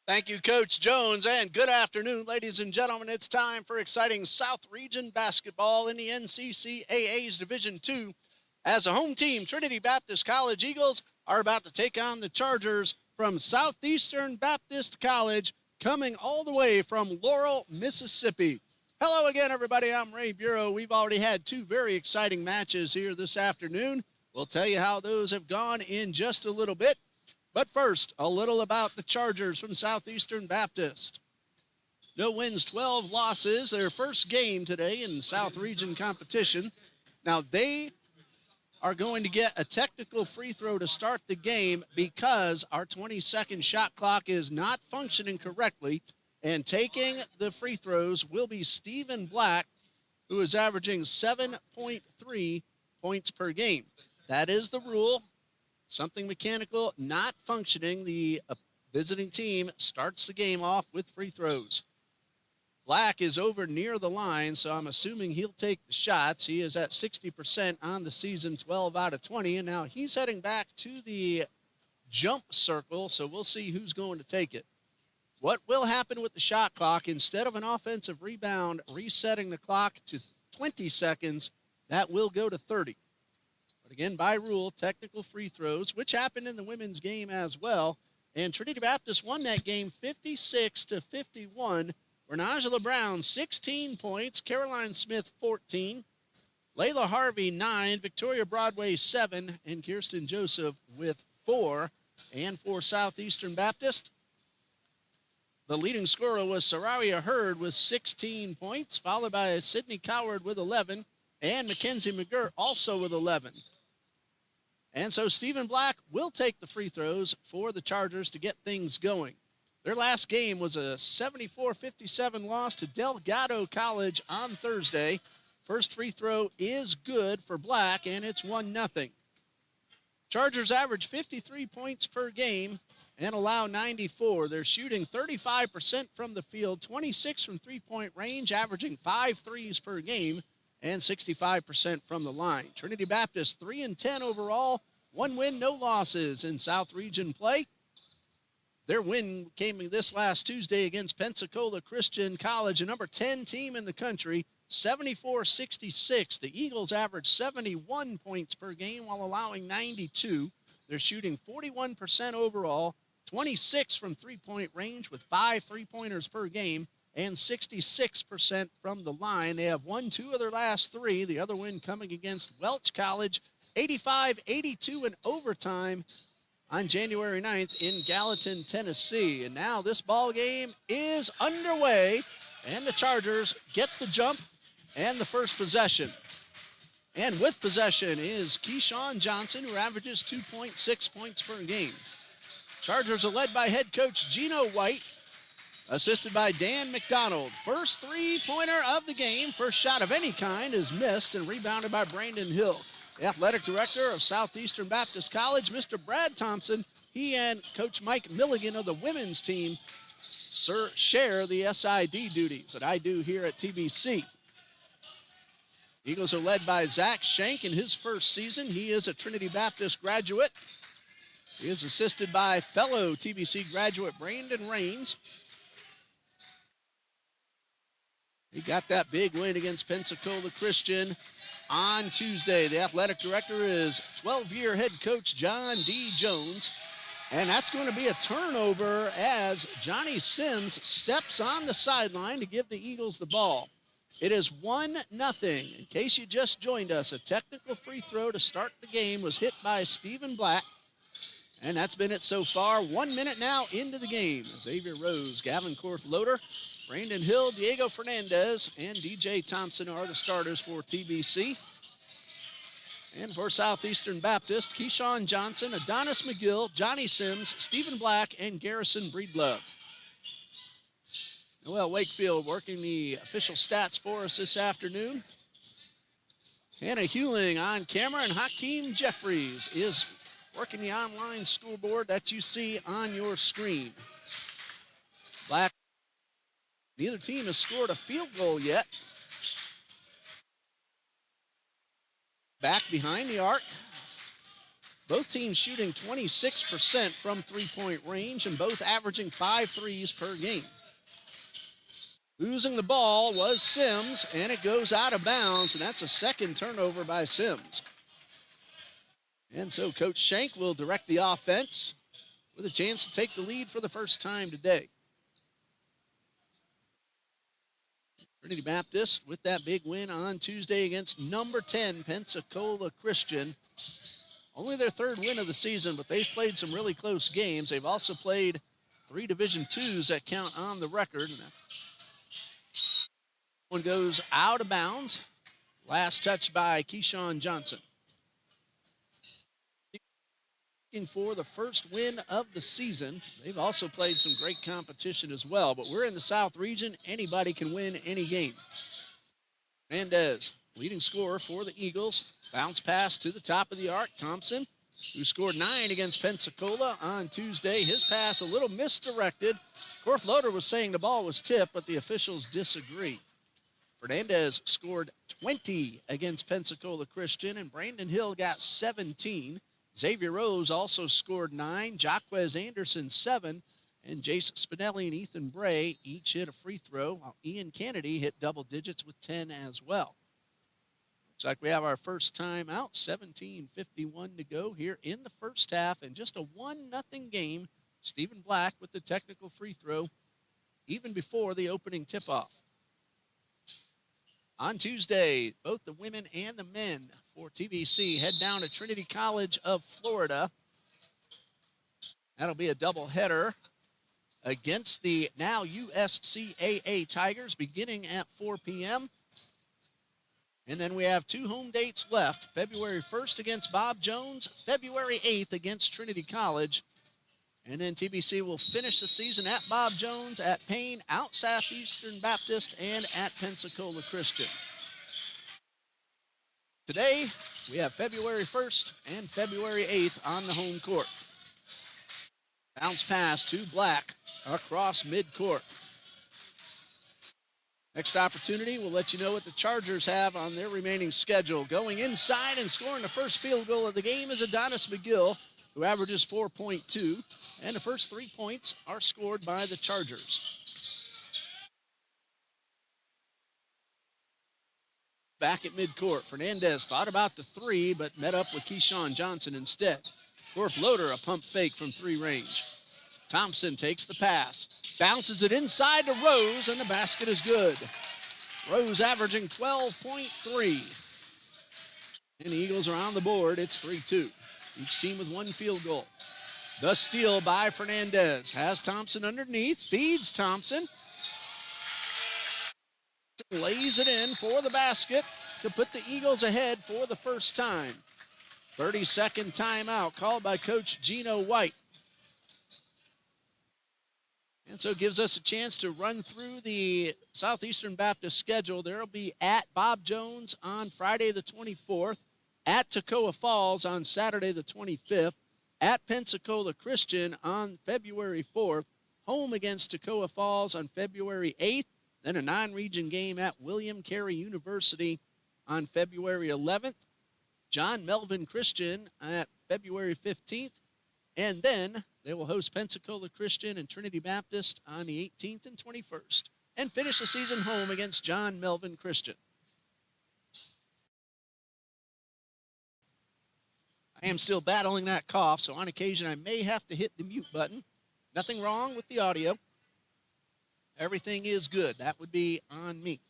Thank you, Coach Jones, and good afternoon, ladies and gentlemen. It's time for exciting South Region basketball in the NCCAA's Division II. As a home team, Trinity Baptist College Eagles are about to take on the Chargers from Southeastern Baptist College, coming all the way from Laurel, Mississippi. Hello again, everybody. I'm Ray Bureau. We've already had two very exciting matches here this afternoon. We'll tell you how those have gone in just a little bit. But first, a little about the Chargers from Southeastern Baptist. No wins, 12 losses. Their first game today in South Region competition. Now, they are going to get a technical free throw to start the game because our 20-second shot clock is not functioning correctly. And taking the free throws will be Stephen Black, who is averaging 7.3 points per game. That is the rule. Something mechanical not functioning. The visiting team starts the game off with free throws. Black is over near the line, so I'm assuming he'll take the shots. He is at 60% on the season, 12 out of 20, and now he's heading back to the jump circle, so we'll see who's going to take it. What will happen with the shot clock, instead of an offensive rebound resetting the clock to 20 seconds, that will go to 30. But again, by rule, technical free throws, which happened in the women's game as well. And Trinity Baptist won that game 56-51. Renajala Brown, 16 points. Caroline Smith, 14. Layla Harvey, 9. Victoria Broadway, 7. And Kirsten Joseph with 4. And for Southeastern Baptist, the leading scorer was Sararia Hurd with 16 points, followed by Sydney Coward with 11. And Mackenzie McGirt also with 11. And so Stephen Black will take the free throws for the Chargers to get things going. Their last game was a 74-57 loss to Delgado College on Thursday. First free throw is good for Black, and it's 1-0. Chargers average 53 points per game and allow 94. They're shooting 35% from the field, 26 from three-point range, averaging 5 threes per game, and 65% from the line. Trinity Baptist 3-10 overall, 1 win, no losses in South Region play. Their win came this last Tuesday against Pensacola Christian College, a number 10 team in the country. 74-66. The Eagles average 71 points per game while allowing 92. They're shooting 41% overall, 26 from three-point range with 5 three-pointers per game, and 66% from the line. They have won 2 of their last 3. The other win coming against Welch College, 85-82 in overtime on January 9th in Gallatin, Tennessee. And now this ball game is underway, and the Chargers get the jump and the first possession. And with possession is Keyshawn Johnson, who averages 2.6 points per game. Chargers are led by head coach Gino White, assisted by Dan McDonald. First three-pointer of the game, first shot of any kind, is missed and rebounded by Brandon Hill. The athletic director of Southeastern Baptist College, Mr. Brad Thompson, he and Coach Mike Milligan of the women's team share the SID duties that I do here at TBC. Eagles are led by Zach Shank in his first season. He is a Trinity Baptist graduate. He is assisted by fellow TBC graduate Brandon Raines. He got that big win against Pensacola Christian on Tuesday. The athletic director is 12-year head coach John D. Jones. And that's going to be a turnover as Johnny Sims steps on the sideline to give the Eagles the ball. It is 1-0. In case you just joined us, a technical free throw to start the game was hit by Stephen Black. And that's been it so far. 1 minute now into the game. Xavier Rose, Gavin Korf-Loader, Brandon Hill, Diego Fernandez, and DJ Thompson are the starters for TBC. And for Southeastern Baptist, Keyshawn Johnson, Adonis McGill, Johnny Sims, Stephen Black, and Garrison Breedlove. Noel Wakefield working the official stats for us this afternoon. Hannah Hewling on camera, and Hakeem Jeffries is working the online scoreboard that you see on your screen. Black, neither team has scored a field goal yet. Back behind the arc. Both teams shooting 26% from three-point range and both averaging 5 threes per game. Losing the ball was Sims, and it goes out of bounds, and that's a second turnover by Sims. And so Coach Shank will direct the offense with a chance to take the lead for the first time today. Trinity Baptist with that big win on Tuesday against number 10, Pensacola Christian. Only their third win of the season, but they've played some really close games. They've also played 3 Division IIs that count on the record. One goes out of bounds. Last touch by Keyshawn Johnson. Looking for the first win of the season. They've also played some great competition as well, but we're in the South region. Anybody can win any game. Mendez, leading scorer for the Eagles. Bounce pass to the top of the arc. Thompson, who scored 9 against Pensacola on Tuesday. His pass a little misdirected. Korf-Loader was saying the ball was tipped, but the officials disagree. Fernandez scored 20 against Pensacola Christian, and Brandon Hill got 17. Xavier Rose also scored 9. Jaquez Anderson 7. And Jace Spinelli and Ethan Bray each hit a free throw, while Ian Kennedy hit double digits with 10 as well. Looks like we have our first time out. 17:51 to go here in the first half, and just a 1-0 game. Stephen Black with the technical free throw even before the opening tip-off. On Tuesday, both the women and the men for TBC head down to Trinity College of Florida. That'll be a doubleheader against the now USCAA Tigers beginning at 4 p.m. And then we have 2 home dates left. February 1st against Bob Jones, February 8th against Trinity College. And then TBC will finish the season at Bob Jones, at Payne, out Southeastern Baptist, and at Pensacola Christian. Today, we have February 1st and February 8th on the home court. Bounce pass to Black across midcourt. Next opportunity, we'll let you know what the Chargers have on their remaining schedule. Going inside and scoring the first field goal of the game is Adonis McGill, who averages 4.2, and the first 3 points are scored by the Chargers. back at midcourt. Fernandez thought about the three, but met up with Keyshawn Johnson instead. Korf Loader, a pump fake from three range. Thompson takes the pass, bounces it inside to Rose, and the basket is good. Rose averaging 12.3. And the Eagles are on the board. It's 3-2. Each team with one field goal. The steal by Fernandez. Has Thompson underneath, feeds Thompson. Lays it in for the basket to put the Eagles ahead for the first time. 30-second timeout called by Coach Gino White. And so it gives us a chance to run through the Southeastern Baptist schedule. There will be at Bob Jones on Friday the 24th, at Toccoa Falls on Saturday the 25th, at Pensacola Christian on February 4th, home against Toccoa Falls on February 8th, then a non-region game at William Carey University on February 11th, John Melvin Christian at February 15th, and then they will host Pensacola Christian and Trinity Baptist on the 18th and 21st, and finish the season home against John Melvin Christian. I am still battling that cough, so on occasion I may have to hit the mute button. Nothing wrong with the audio. Everything is good. That would be on me.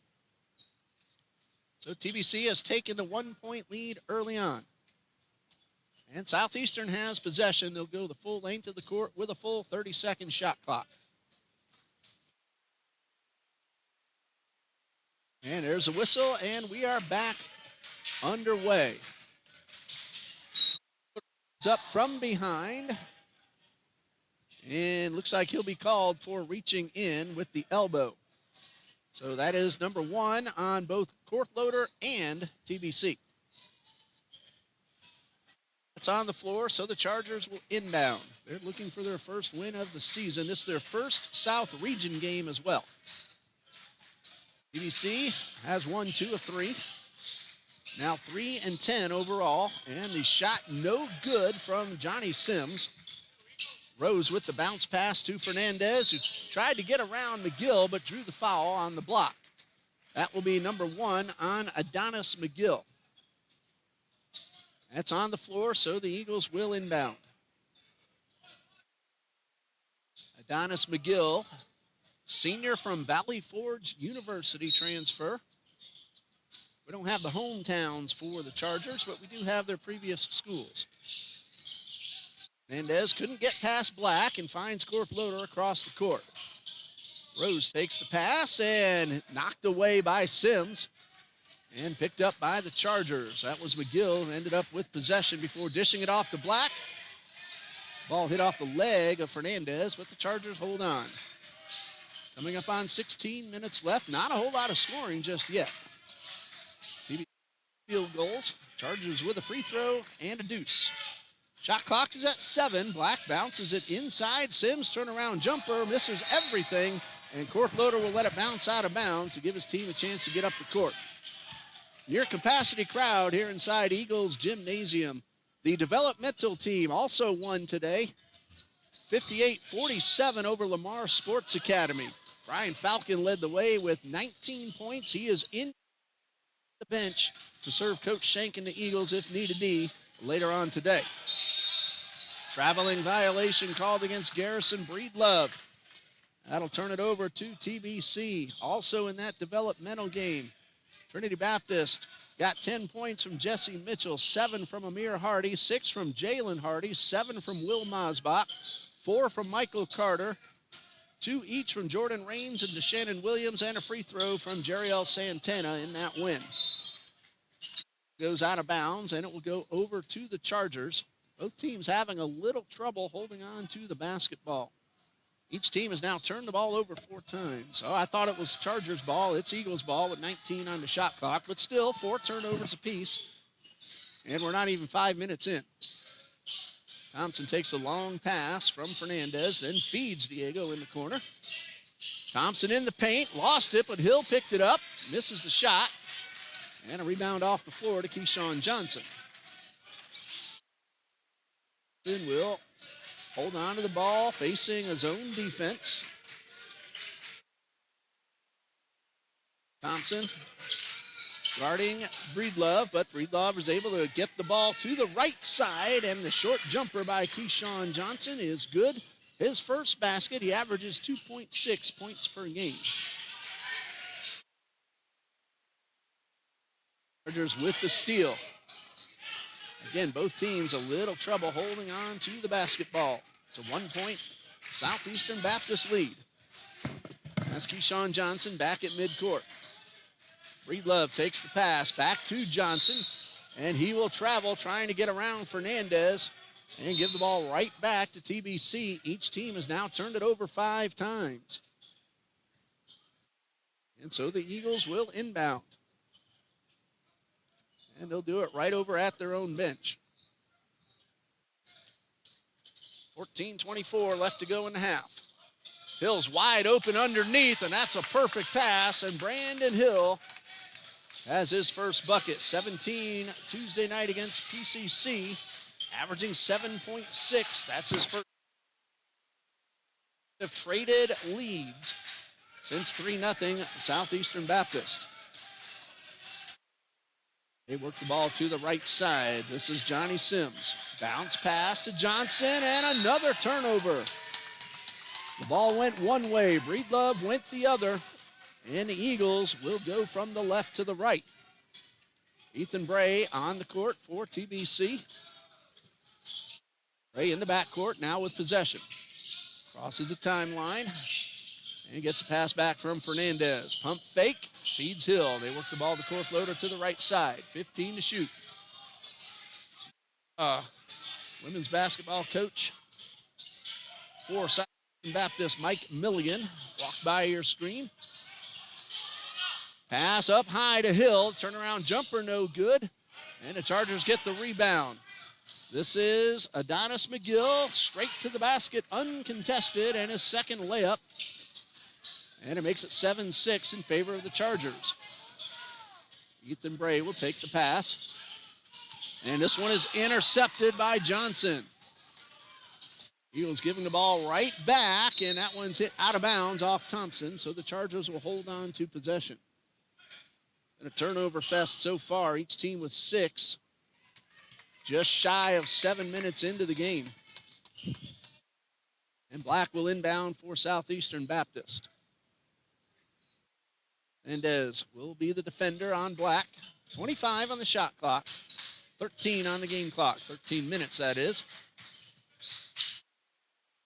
So TBC has taken the 1-point lead early on. And Southeastern has possession. They'll go the full length of the court with a full 30-second shot clock. And there's a whistle, and we are back underway. It's up from behind. And looks like he'll be called for reaching in with the elbow. So that is number 1 on both Korf Loader and TBC. It's on the floor, so the Chargers will inbound. They're looking for their first win of the season. This is their first South Region game as well. TBC has won 2 of 3. Now 3 and 10 overall, and the shot no good from Johnny Sims. Rose with the bounce pass to Fernandez, who tried to get around McGill, but drew the foul on the block. That will be number 1 on Adonis McGill. That's on the floor, so the Eagles will inbound. Adonis McGill, senior from Valley Forge University transfer. We don't have the hometowns for the Chargers, but we do have their previous schools. Mendez couldn't get past Black and finds Korf Loader across the court. Rose takes the pass and knocked away by Sims and picked up by the Chargers. That was McGill, who ended up with possession before dishing it off to Black. Ball hit off the leg of Fernandez, but the Chargers hold on. Coming up on 16 minutes left. Not a whole lot of scoring just yet. Field goals. Chargers with a free throw and a deuce. Shot clock is at 7. Black bounces it inside. Sims turnaround jumper, misses everything, and Korf Loader will let it bounce out of bounds to give his team a chance to get up the court. Near capacity crowd here inside Eagles Gymnasium. The developmental team also won today. 58-47 over Lamar Sports Academy. Brian Falcon led the way with 19 points. He is in the bench to serve Coach Shank and the Eagles if needed be later on today. Traveling violation called against Garrison Breedlove. That'll turn it over to TBC. Also in that developmental game, Trinity Baptist got 10 points from Jesse Mitchell, 7 from Amir Hardy, 6 from Jalen Hardy, 7 from Will Mosbach, 4 from Michael Carter, 2 each from Jordan Raines and DeShannon Williams, and a free throw from Jeriel Santana in that win. Goes out of bounds, and it will go over to the Chargers. Both teams having a little trouble holding on to the basketball. Each team has now turned the ball over 4 times. Oh, I thought it was Chargers ball. It's Eagles ball with 19 on the shot clock, but still 4 turnovers apiece. And we're not even 5 minutes in. Thompson takes a long pass from Fernandez, then feeds Diego in the corner. Thompson in the paint, lost it, but Hill picked it up, misses the shot. And a rebound off the floor to Keyshawn Johnson. Then will hold on to the ball, facing a zone defense. Thompson guarding Breedlove, but Breedlove is able to get the ball to the right side, and the short jumper by Keyshawn Johnson is good. His first basket, he averages 2.6 points per game. Chargers with the steal. Again, both teams a little trouble holding on to the basketball. It's a 1-point Southeastern Baptist lead. That's Keyshawn Johnson back at midcourt. Breedlove takes the pass back to Johnson, and he will travel trying to get around Fernandez and give the ball right back to TBC. Each team has now turned it over 5 times. And so the Eagles will inbound. And they'll do it right over at their own bench. 14:24 left to go in the half. Hill's wide open underneath, and that's a perfect pass. And Brandon Hill has his first bucket. 17 Tuesday night against PCC, averaging 7.6. That's his first. Have traded leads since 3-0 Southeastern Baptist. They work the ball to the right side. This is Johnny Sims. Bounce pass to Johnson, and another turnover. The ball went one way. Breedlove went the other, and the Eagles will go from the left to the right. Ethan Bray on the court for TBC. Bray in the backcourt now with possession. Crosses the timeline and gets a pass back from Fernandez. Pump fake, feeds Hill. They work the ball to Korthloder to the right side. 15 to shoot. Women's basketball coach for Southeastern Baptist, Mike Milligan, walked by your screen. Pass up high to Hill. Turnaround jumper no good. And the Chargers get the rebound. This is Adonis McGill, straight to the basket, uncontested, and his second layup. And it makes it 7-6 in favor of the Chargers. Ethan Bray will take the pass. And this one is intercepted by Johnson. Eagles giving the ball right back, and that one's hit out of bounds off Thompson, so the Chargers will hold on to possession. And a turnover fest so far, each team with 6. Just shy of 7 minutes into the game. And Black will inbound for Southeastern Baptist. Mendez will be the defender on Black. 25 on the shot clock. 13 on the game clock. 13 minutes, that is.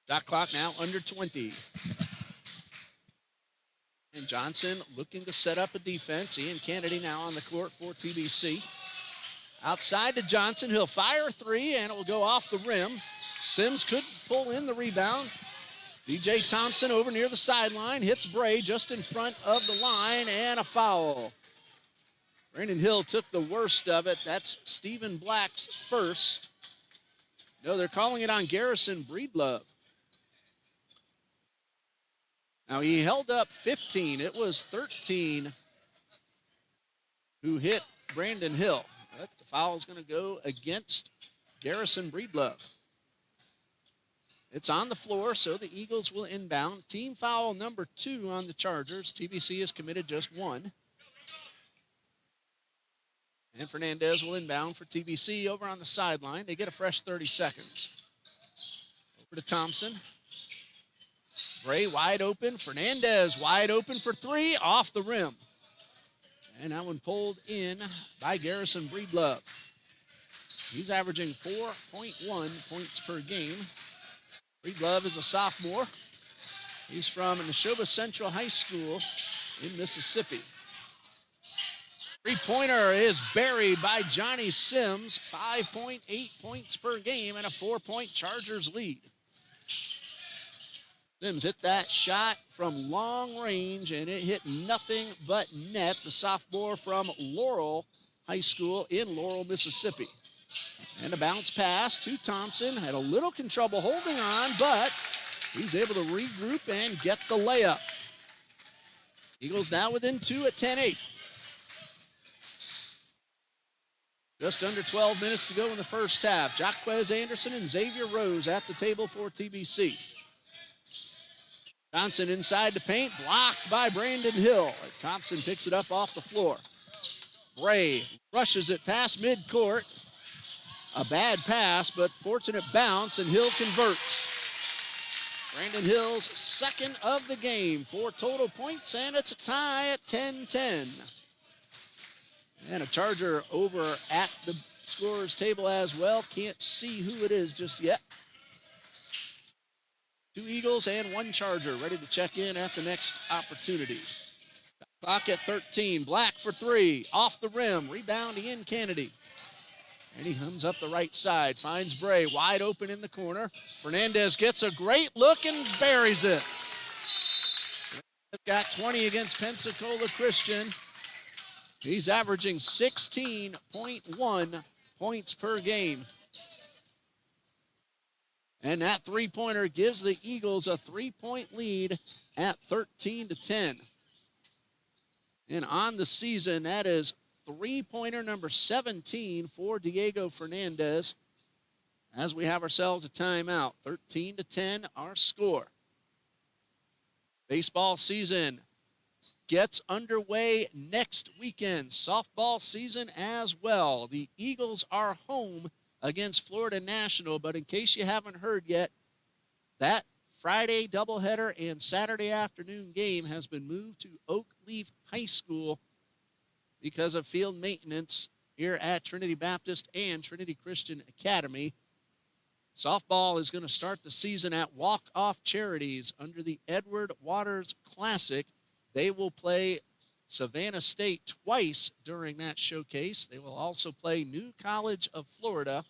Shot clock now under 20. And Johnson looking to set up a defense. Ian Kennedy now on the court for TBC. Outside to Johnson. He'll fire a 3, and it will go off the rim. Sims could pull in the rebound. DJ Thompson over near the sideline. Hits Bray just in front of the line, and a foul. Brandon Hill took the worst of it. That's Stephen Black's first. No, they're calling it on Garrison Breedlove. Now, he held up 15. It was 13 who hit Brandon Hill. But the foul is going to go against Garrison Breedlove. It's on the floor, so the Eagles will inbound. Team foul number 2 on the Chargers. TBC has committed just 1. And Fernandez will inbound for TBC over on the sideline. They get a fresh 30 seconds. Over to Thompson. Bray wide open. Fernandez wide open for 3, off the rim. And that one pulled in by Garrison Breedlove. He's averaging 4.1 points per game. Breedlove is a sophomore. He's from Neshoba Central High School in Mississippi. Three-pointer is buried by Johnny Sims. 5.8 points per game and a 4-point Chargers lead. Sims hit that shot from long range, and it hit nothing but net. The sophomore from Laurel High School in Laurel, Mississippi. And a bounce pass to Thompson. Had a little trouble holding on, but he's able to regroup and get the layup. Eagles now within 2 at 10-8. Just under 12 minutes to go in the first half. Jaquez Anderson and Xavier Rose at the table for TBC. Johnson inside the paint, blocked by Brandon Hill. Thompson picks it up off the floor. Bray rushes it past midcourt. A bad pass, but fortunate bounce, and Hill converts. Brandon Hill's second of the game, 4 total points, and it's a tie at 10-10. And a Charger over at the scorer's table as well. Can't see who it is just yet. 2 Eagles and 1 Charger ready to check in at the next opportunity. Clock at 13. Black for 3. Off the rim. Rebound Ian Kennedy. And he comes up the right side. Finds Bray wide open in the corner. Fernandez gets a great look and buries it. Got 20 against Pensacola Christian. He's averaging 16.1 points per game. And that three-pointer gives the Eagles a 3-point lead at 13-10. And on the season, that is three-pointer number 17 for Diego Fernandez. As we have ourselves a timeout, 13-10, our score. Baseball season gets underway next weekend. Softball season as well. The Eagles are home against Florida National, but in case you haven't heard yet, that Friday doubleheader and Saturday afternoon game has been moved to Oak Leaf High School because of field maintenance here at Trinity Baptist and Trinity Christian Academy. Softball is going to start the season at Walk-Off Charities under the Edward Waters Classic. They will play Savannah State twice during that showcase. They will also play New College of Florida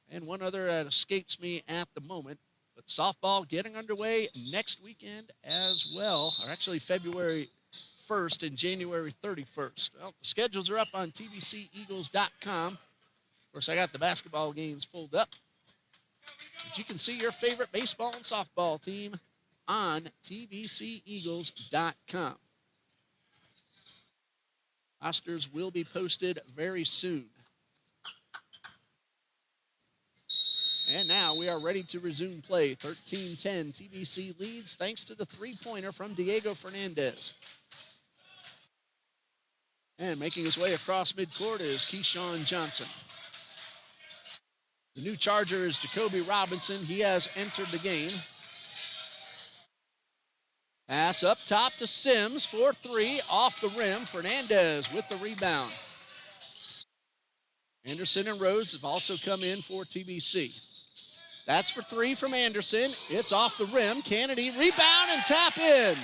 and one other that escapes me at the moment. But softball getting underway next weekend as well, or actually February 1st and January 31st. Well, the schedules are up on TBCEagles.com. Of course, I got the basketball games pulled up. But you can see your favorite baseball and softball team on TBCEagles.com. Rosters will be posted very soon. And now we are ready to resume play. 13-10, TBC leads thanks to the three-pointer from Diego Fernandez. And making his way across midcourt is Keyshawn Johnson. The new Charger is Jacoby Robinson. He has entered the game. Pass up top to Sims for 3, off the rim. Fernandez with the rebound. Anderson and Rhodes have also come in for TBC. That's for 3 from Anderson. It's off the rim. Kennedy rebound and tap in.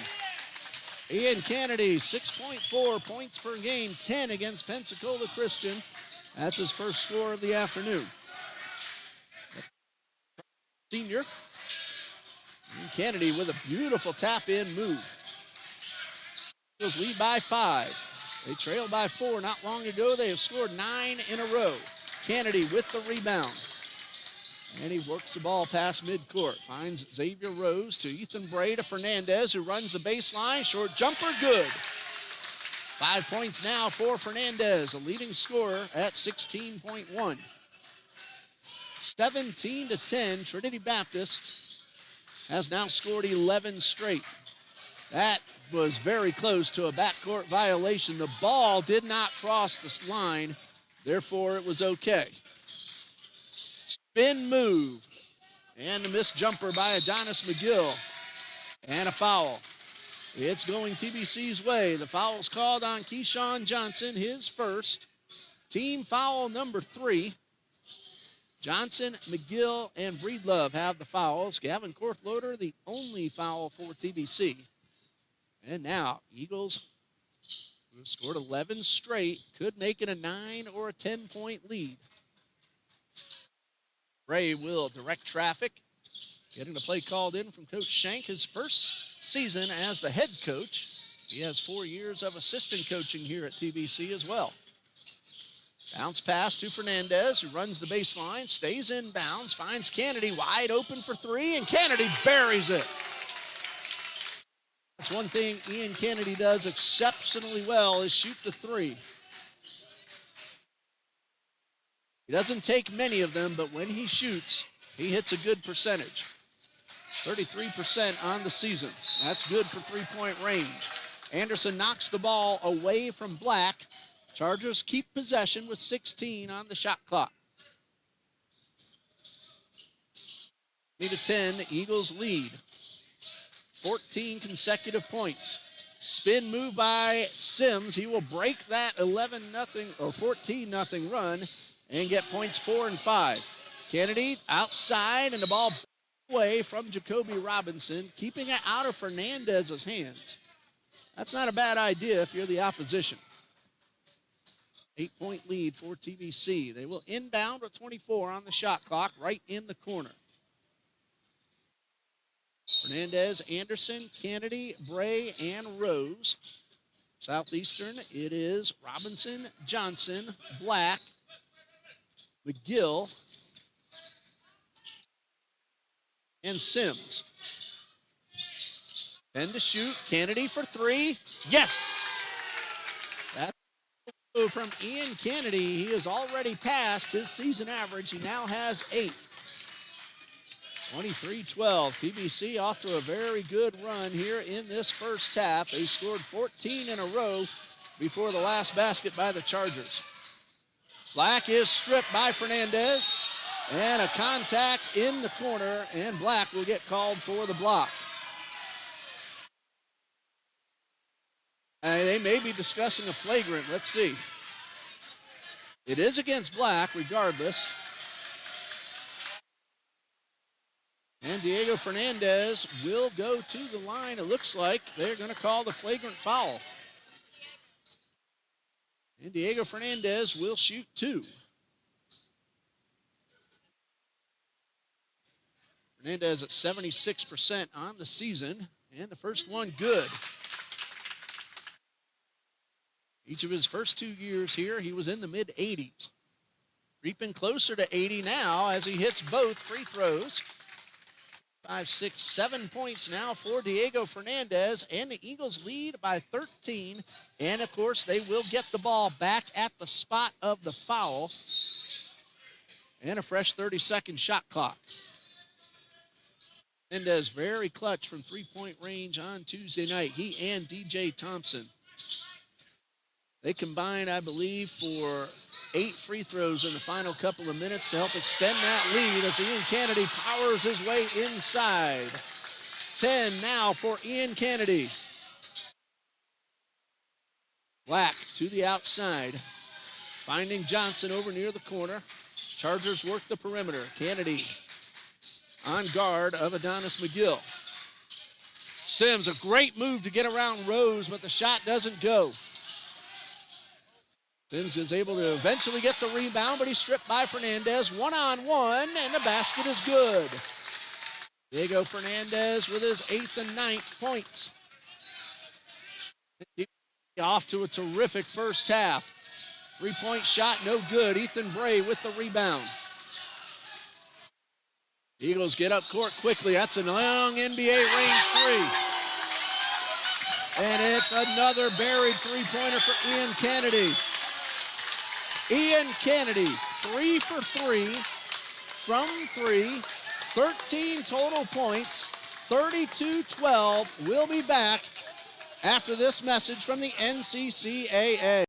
Ian Kennedy, 6.4 points per game, 10 against Pensacola Christian. That's his first score of the afternoon. Senior. And Kennedy with a beautiful tap-in move. Eagles lead by 5. They trailed by 4 not long ago. They have scored 9 in a row. Kennedy with the rebound. And he works the ball past midcourt. Finds Xavier Rose to Ethan Bray to Fernandez, who runs the baseline. Short jumper, good. 5 points now for Fernandez, a leading scorer at 16.1. 17-10, Trinity Baptist has now scored 11 straight. That was very close to a backcourt violation. The ball did not cross the line, therefore it was okay. Spin move, and a missed jumper by Adonis McGill, and a foul. It's going TBC's way. The foul's called on Keyshawn Johnson, his first. Team foul number 3. Johnson, McGill, and Breedlove have the fouls. Gavin Korthloader, the only foul for TBC. And now, Eagles, who have scored 11 straight, could make it a 9 or a 10-point lead. Bray will direct traffic. Getting the play called in from Coach Shank, his first season as the head coach. He has 4 years of assistant coaching here at TBC as well. Bounce pass to Fernandez, who runs the baseline, stays in bounds, finds Kennedy wide open for 3, and Kennedy buries it. That's one thing Ian Kennedy does exceptionally well is shoot the 3. He doesn't take many of them, but when he shoots, he hits a good percentage. 33% on the season. That's good for three-point range. Anderson knocks the ball away from Black. Chargers keep possession with 16 on the shot clock. 20-10, the Eagles lead. 14 consecutive points. Spin move by Sims. He will break that 11-0 or 14-0 run and get points 4 and 5. Kennedy outside, and the ball away from Jacoby Robinson, keeping it out of Fernandez's hands. That's not a bad idea if you're the opposition. 8-point lead for TBC. They will inbound with 24 on the shot clock, right in the corner. Fernandez, Anderson, Kennedy, Bray, and Rose. Southeastern, it is Robinson, Johnson, Black, McGill, and Sims. 10 to shoot. Kennedy for 3. Yes! That's from Ian Kennedy. He has already passed his season average. He now has 8. 23-12. TBC off to a very good run here in this first half. They scored 14 in a row before the last basket by the Chargers. Black is stripped by Fernandez, and a contact in the corner, and Black will get called for the block. They may be discussing a flagrant. Let's see. It is against Black regardless. And Diego Fernandez will go to the line. It looks like they're going to call the flagrant foul. And Diego Fernandez will shoot 2. Fernandez at 76% on the season, and the first one good. Each of his first 2 years here, he was in the mid-80s. Creeping closer to 80 now as he hits both free throws. 5, 6, 7 points now for Diego Fernandez, and the Eagles lead by 13. And, of course, they will get the ball back at the spot of the foul. And a fresh 30-second shot clock. Fernandez very clutch from three-point range on Tuesday night. He and DJ Thompson. They combined, I believe, for 8 free throws in the final couple of minutes to help extend that lead as Ian Kennedy powers his way inside. 10 now for Ian Kennedy. Black to the outside, finding Johnson over near the corner. Chargers work the perimeter. Kennedy on guard of Adonis McGill. Sims, a great move to get around Rose, but the shot doesn't go. Sims is able to eventually get the rebound, but he's stripped by Fernandez. 1-on-1, and the basket is good. Diego Fernandez with his 8th and 9th points. Off to a terrific first half. 3-point shot, no good. Ethan Bray with the rebound. Eagles get up court quickly. That's a long NBA range 3. And it's another buried three-pointer for Ian Kennedy. Ian Kennedy, 3 for 3 from 3, 13 total points, 32-12. We'll be back after this message from the NCCAA.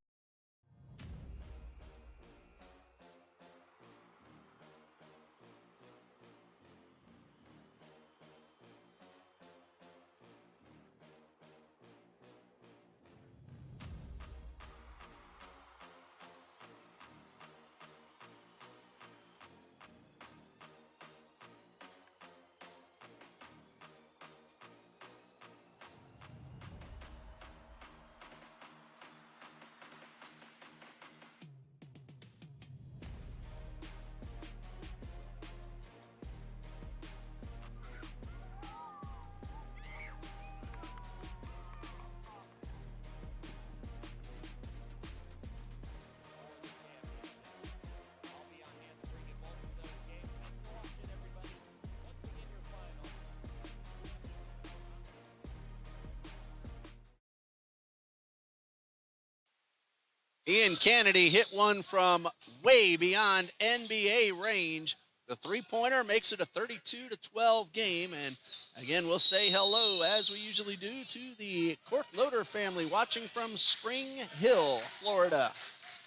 Ian Kennedy hit one from way beyond NBA range. The three-pointer makes it a 32-12 game. And again, we'll say hello, as we usually do, to the Court Loader family watching from Spring Hill, Florida.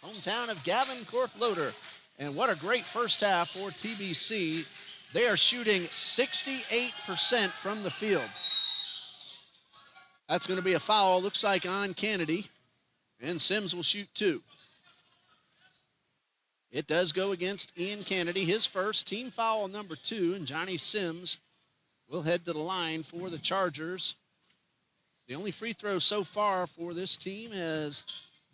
hometown of Gavin Korfloder. And what a great first half for TBC. They are shooting 68% from the field. That's going to be a foul, looks like, on Kennedy. And Sims will shoot 2. It does go against Ian Kennedy, his first, team foul number 2, and Johnny Sims will head to the line for the Chargers. The only free throw so far for this team has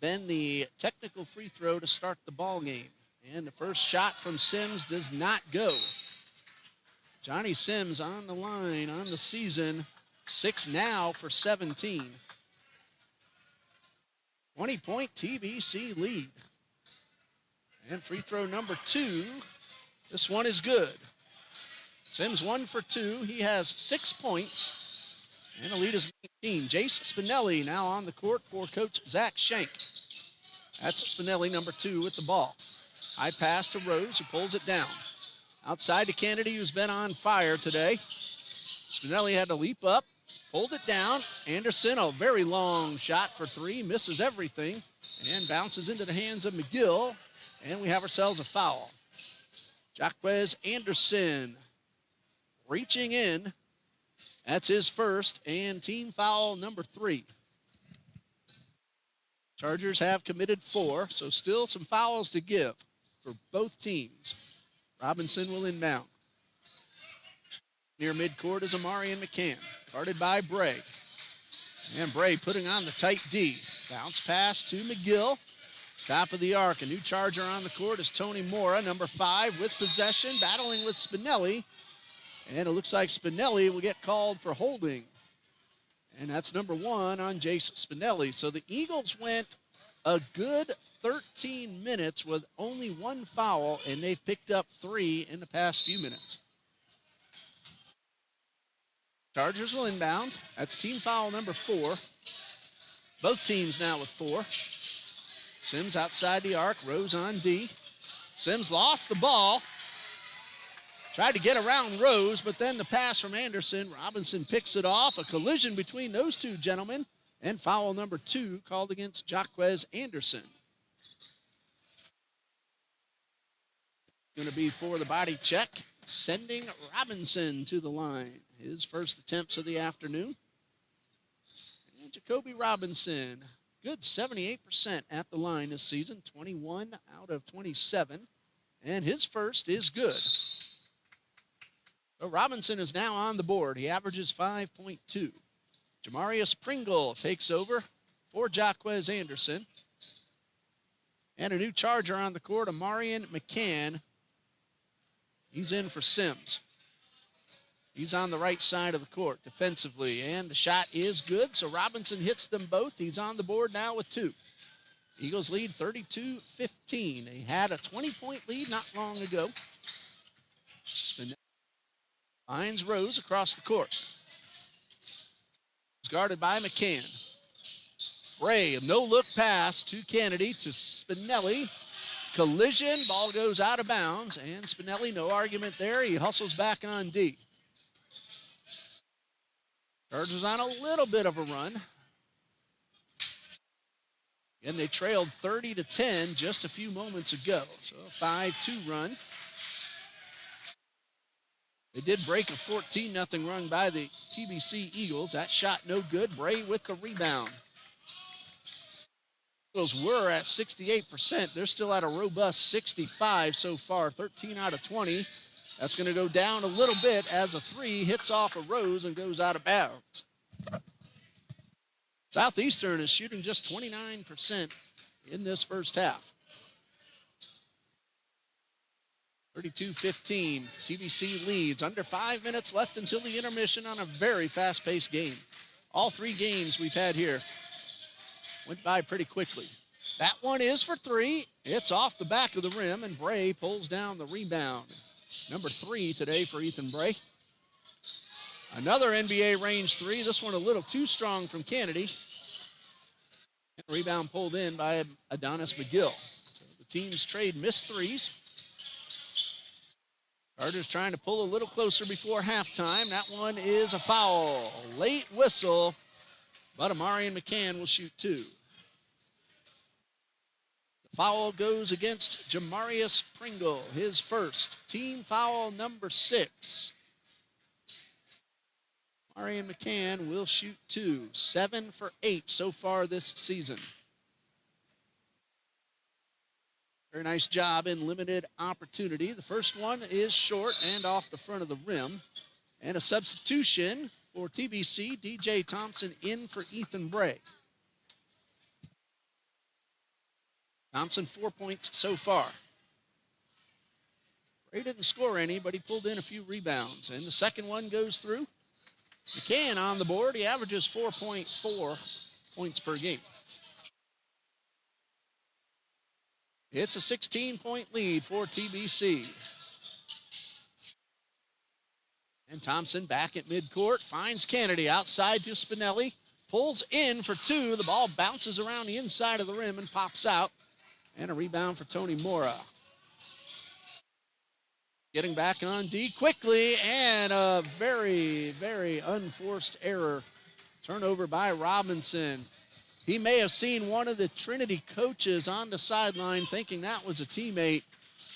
been the technical free throw to start the ball game. And the first shot from Sims does not go. Johnny Sims on the line on the season, 6 now for 17. 20-point TBC lead. And free throw number 2, this one is good. Sims 1 for 2. He has 6 points, and the lead is 19. Jace Spinelli now on the court for Coach Zach Schenk. That's Spinelli, number 2, with the ball. High pass to Rose, who pulls it down. Outside to Kennedy, who's been on fire today. Spinelli had to leap up, pulled it down. Anderson, a very long shot for 3, misses everything, and bounces into the hands of McGill. And we have ourselves a foul. Jaquez Anderson reaching in. That's his first, and team foul number 3. Chargers have committed 4, so still some fouls to give for both teams. Robinson will inbound. Near midcourt is Amarian McCann, guarded by Bray. And Bray putting on the tight D. Bounce pass to McGill. Top of the arc, a new Charger on the court is Tony Mora, number 5, with possession, battling with Spinelli. And it looks like Spinelli will get called for holding. And that's number 1 on Jace Spinelli. So the Eagles went a good 13 minutes with only 1 foul, and they've picked up 3 in the past few minutes. Chargers will inbound. That's team foul number 4. Both teams now with 4. Sims outside the arc, Rose on D. Sims lost the ball. Tried to get around Rose, but then the pass from Anderson. Robinson picks it off. A collision between those two gentlemen. And foul number 2 called against Jaquez Anderson. Going to be for the body check, sending Robinson to the line. His first attempts of the afternoon. And Jacoby Robinson. Good 78% at the line this season, 21 out of 27. And his first is good. So Robinson is now on the board. He averages 5.2. Jamarius Pringle takes over for Jaquez Anderson. And a new Charger on the court, Amarian McCann. He's in for Sims. He's on the right side of the court defensively, and the shot is good, so Robinson hits them both. He's on the board now with 2. Eagles lead 32-15. They had a 20-point lead not long ago. Spinelli finds Rose across the court. He's guarded by McCann. Bray, a no-look pass to Kennedy to Spinelli. Collision, ball goes out of bounds, and Spinelli, no argument there. He hustles back on D. Chargers on a little bit of a run. And they trailed 30-10 just a few moments ago. So a 5-2 run. They did break a 14-0 run by the TBC Eagles. That shot no good. Bray with the rebound. Eagles were at 68%. They're still at a robust 65 so far, 13 out of 20. That's going to go down a little bit as a 3 hits off a Rose and goes out of bounds. Southeastern is shooting just 29% in this first half. 32-15, TBC leads. Under 5 minutes left until the intermission on a very fast-paced game. All 3 games we've had here went by pretty quickly. That one is for 3. It's off the back of the rim, and Bray pulls down the rebound. Number 3 today for Ethan Bray. Another NBA range 3. This one a little too strong from Kennedy. Rebound pulled in by Adonis McGill. So the teams trade missed 3s. Carter's trying to pull a little closer before halftime. That one is a foul. Late whistle, but Amarian McCann will shoot 2. The Foul goes against Jamarius Pringle, his first. Team foul number 6. Marion McCann will shoot 2. 7 for 8 so far this season. Very nice job in limited opportunity. The first one is short and off the front of the rim. And a substitution for TBC, DJ Thompson in for Ethan Bray. Thompson 4 points so far. Bray didn't score any, but he pulled in a few rebounds. And the second one goes through. McCann on the board. He averages 4.4 points per game. It's a 16-point lead for TBC. And Thompson back at midcourt, finds Kennedy outside to Spinelli, pulls in for 2. The ball bounces around the inside of the rim and pops out. And a rebound for Tony Mora. Getting back on D quickly, and a very, very unforced error. Turnover by Robinson. He may have seen one of the Trinity coaches on the sideline thinking that was a teammate.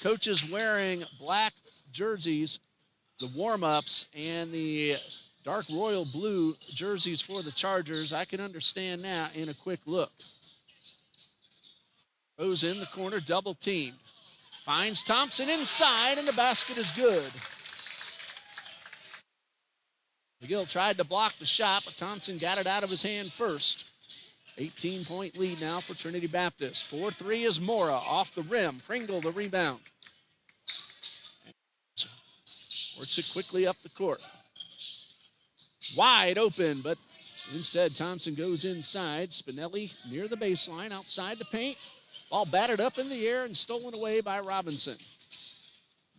Coaches wearing black jerseys, the warm-ups, and the dark royal blue jerseys for the Chargers. I can understand that in a quick look. Goes in the corner, double teamed. Finds Thompson inside, and the basket is good. McGill tried to block the shot, but Thompson got it out of his hand first. 18-point lead now for Trinity Baptist. 4-3 is Mora off the rim. Pringle the rebound. Works it quickly up the court. Wide open, but instead Thompson goes inside. Spinelli near the baseline, outside the paint. Ball batted up in the air and stolen away by Robinson.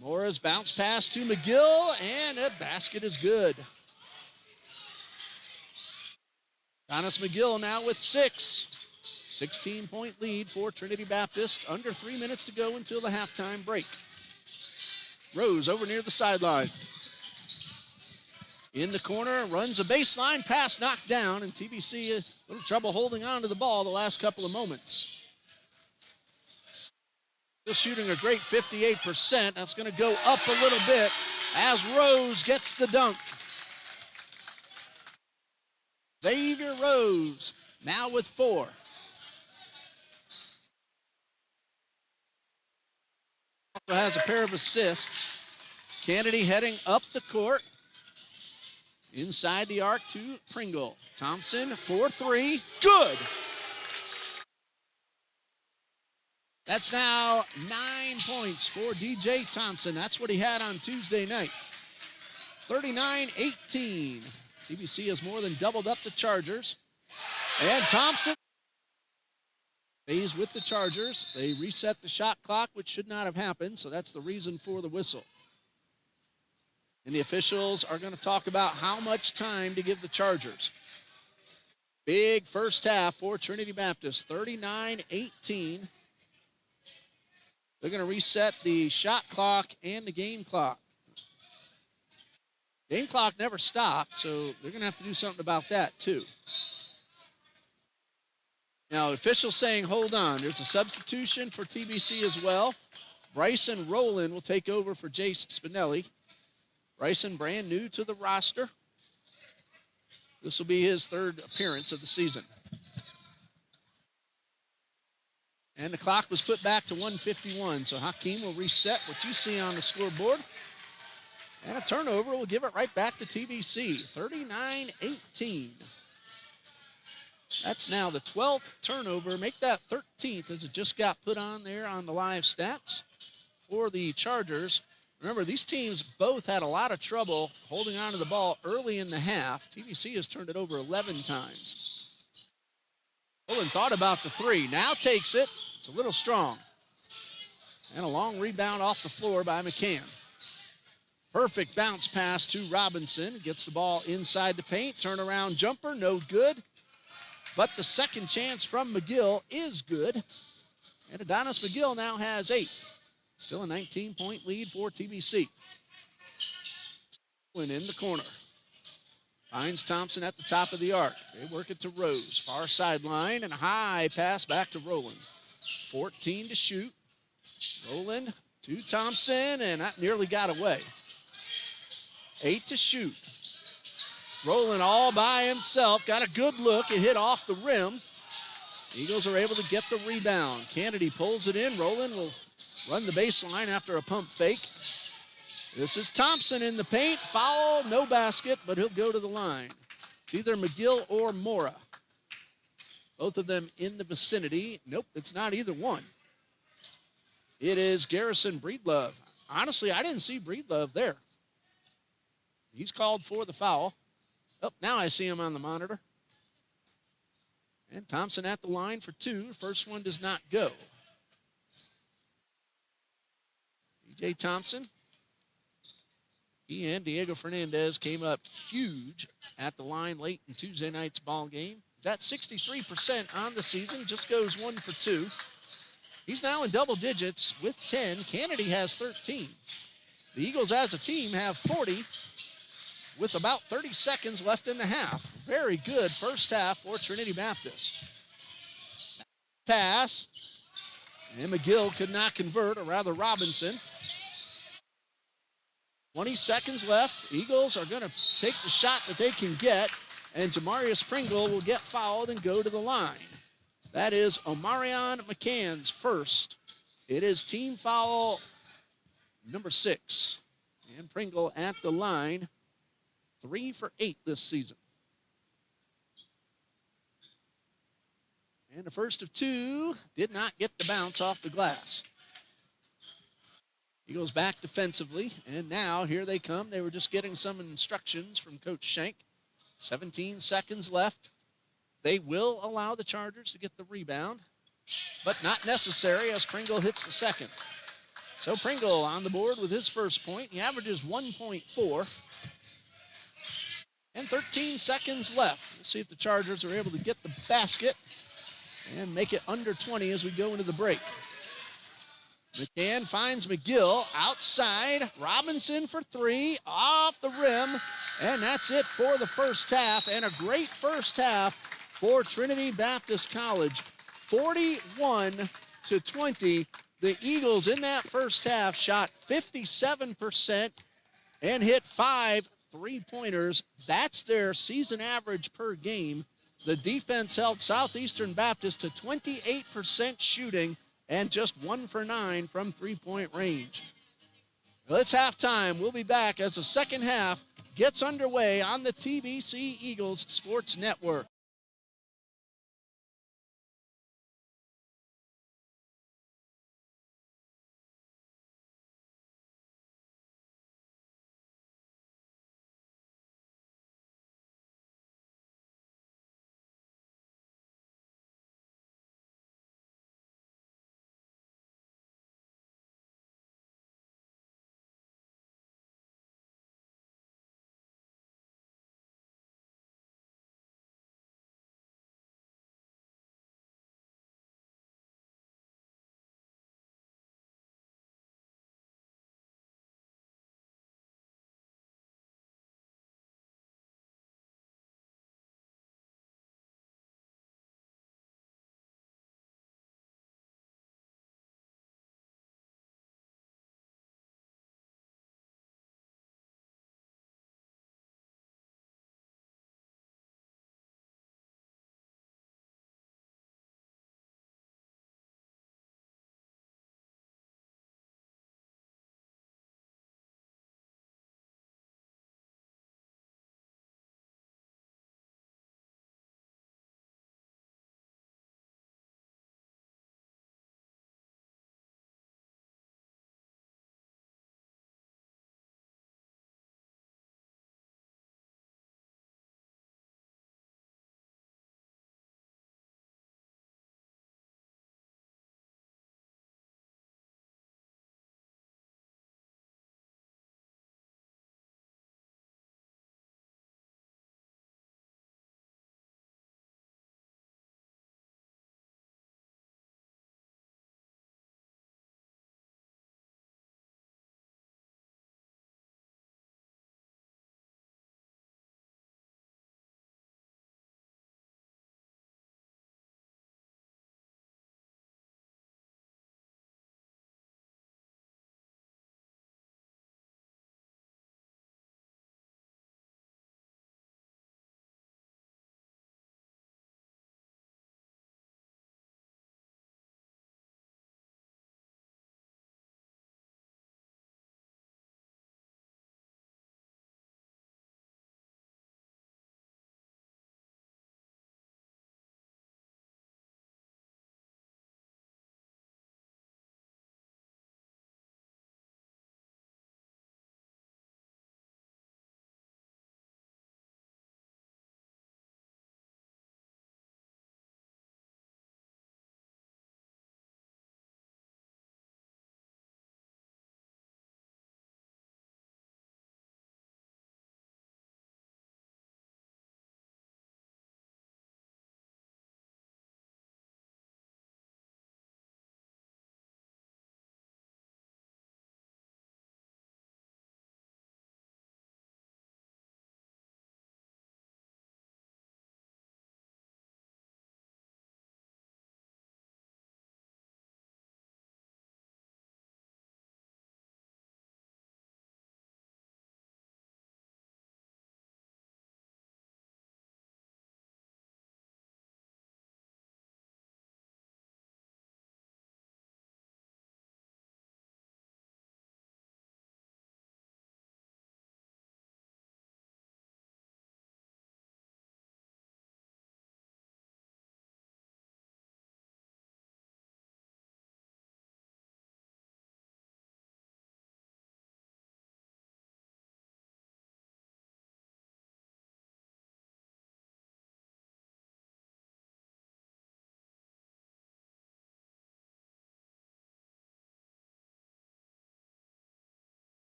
Mora's bounce pass to McGill, and a basket is good. Donis McGill now with 6. 16-point lead for Trinity Baptist. Under 3 minutes to go until the halftime break. Rose over near the sideline. In the corner, runs a baseline, pass knocked down, and TBC a little trouble holding on to the ball the last couple of moments. Still shooting a great 58%. That's going to go up a little bit as Rose gets the dunk. Xavier Rose now with 4. Also has a pair of assists. Kennedy heading up the court. Inside the arc to Pringle. Thompson, 4-3, good. That's now 9 points for DJ Thompson. That's what he had on Tuesday night. 39-18. TBC has more than doubled up the Chargers. And Thompson stays with the Chargers. They reset the shot clock, which should not have happened, so that's the reason for the whistle. And the officials are going to talk about how much time to give the Chargers. Big first half for Trinity Baptist, 39-18. They're going to reset the shot clock and the game clock. Game clock never stopped, so they're going to have to do something about that, too. Now, officials saying, hold on. There's a substitution for TBC as well. Bryson Rowland will take over for Jace Spinelli. Bryson, brand new to the roster. This will be his 3rd appearance of the season. And the clock was put back to 1:51, so Hakeem will reset what you see on the scoreboard. And a turnover will give it right back to TBC, 39-18. That's now the 12th turnover. Make that 13th as it just got put on there on the live stats for the Chargers. Remember, these teams both had a lot of trouble holding on to the ball early in the half. TBC has turned it over 11 times. Olin thought about the 3, now takes it. It's a little strong. And a long rebound off the floor by McCann. Perfect bounce pass to Robinson. Gets the ball inside the paint. Turnaround jumper, no good. But the second chance from McGill is good. And Adonis McGill now has 8. Still a 19-point lead for TBC. In the corner. Finds Thompson at the top of the arc. They work it to Rose. Far sideline and a high pass back to Rowland. 14 to shoot. Rolling to Thompson, and that nearly got away. 8 to shoot. Rolling all by himself. Got a good look. It hit off the rim. Eagles are able to get the rebound. Kennedy pulls it in. Rolling will run the baseline after a pump fake. This is Thompson in the paint. Foul, no basket, but he'll go to the line. It's either McGill or Mora. Both of them in the vicinity. Nope, it's not either one. It is Garrison Breedlove. Honestly, I didn't see Breedlove there. He's called for the foul. Oh, now I see him on the monitor. And Thompson at the line for 2. First one does not go. DJ Thompson. He and Diego Fernandez came up huge at the line late in Tuesday night's ball game. He's at 63% on the season. Just goes 1 for 2. He's now in double digits with 10. Kennedy has 13. The Eagles as a team have 40 with about 30 seconds left in the half. Very good first half for Trinity Baptist. Pass. And McGill could not convert, or rather Robinson. 20 seconds left. Eagles are going to take the shot that they can get, and Jamarius Pringle will get fouled and go to the line. That is Omarion McCann's first. It is team foul number 6. And Pringle at the line, 3 for 8 this season. And the first of 2 did not get the bounce off the glass. Eagles back defensively, and now here they come. They were just getting some instructions from Coach Schenk. 17 seconds left. They will allow the Chargers to get the rebound, but not necessary as Pringle hits the second. So Pringle on the board with his first point. He averages 1.4. And 13 seconds left. We'll see if the Chargers are able to get the basket and make it under 20 as we go into the break. McCann finds McGill outside. Robinson for 3, off the rim. And that's it for the first half. And a great first half for Trinity Baptist College. 41-20. The Eagles in that first half shot 57% and hit 5 3-pointers. That's their season average per game. The defense held Southeastern Baptist to 28% shooting and just 1 for 9 from 3-point range. Well, it's halftime. We'll be back as the second half gets underway on the TBC Eagles Sports Network.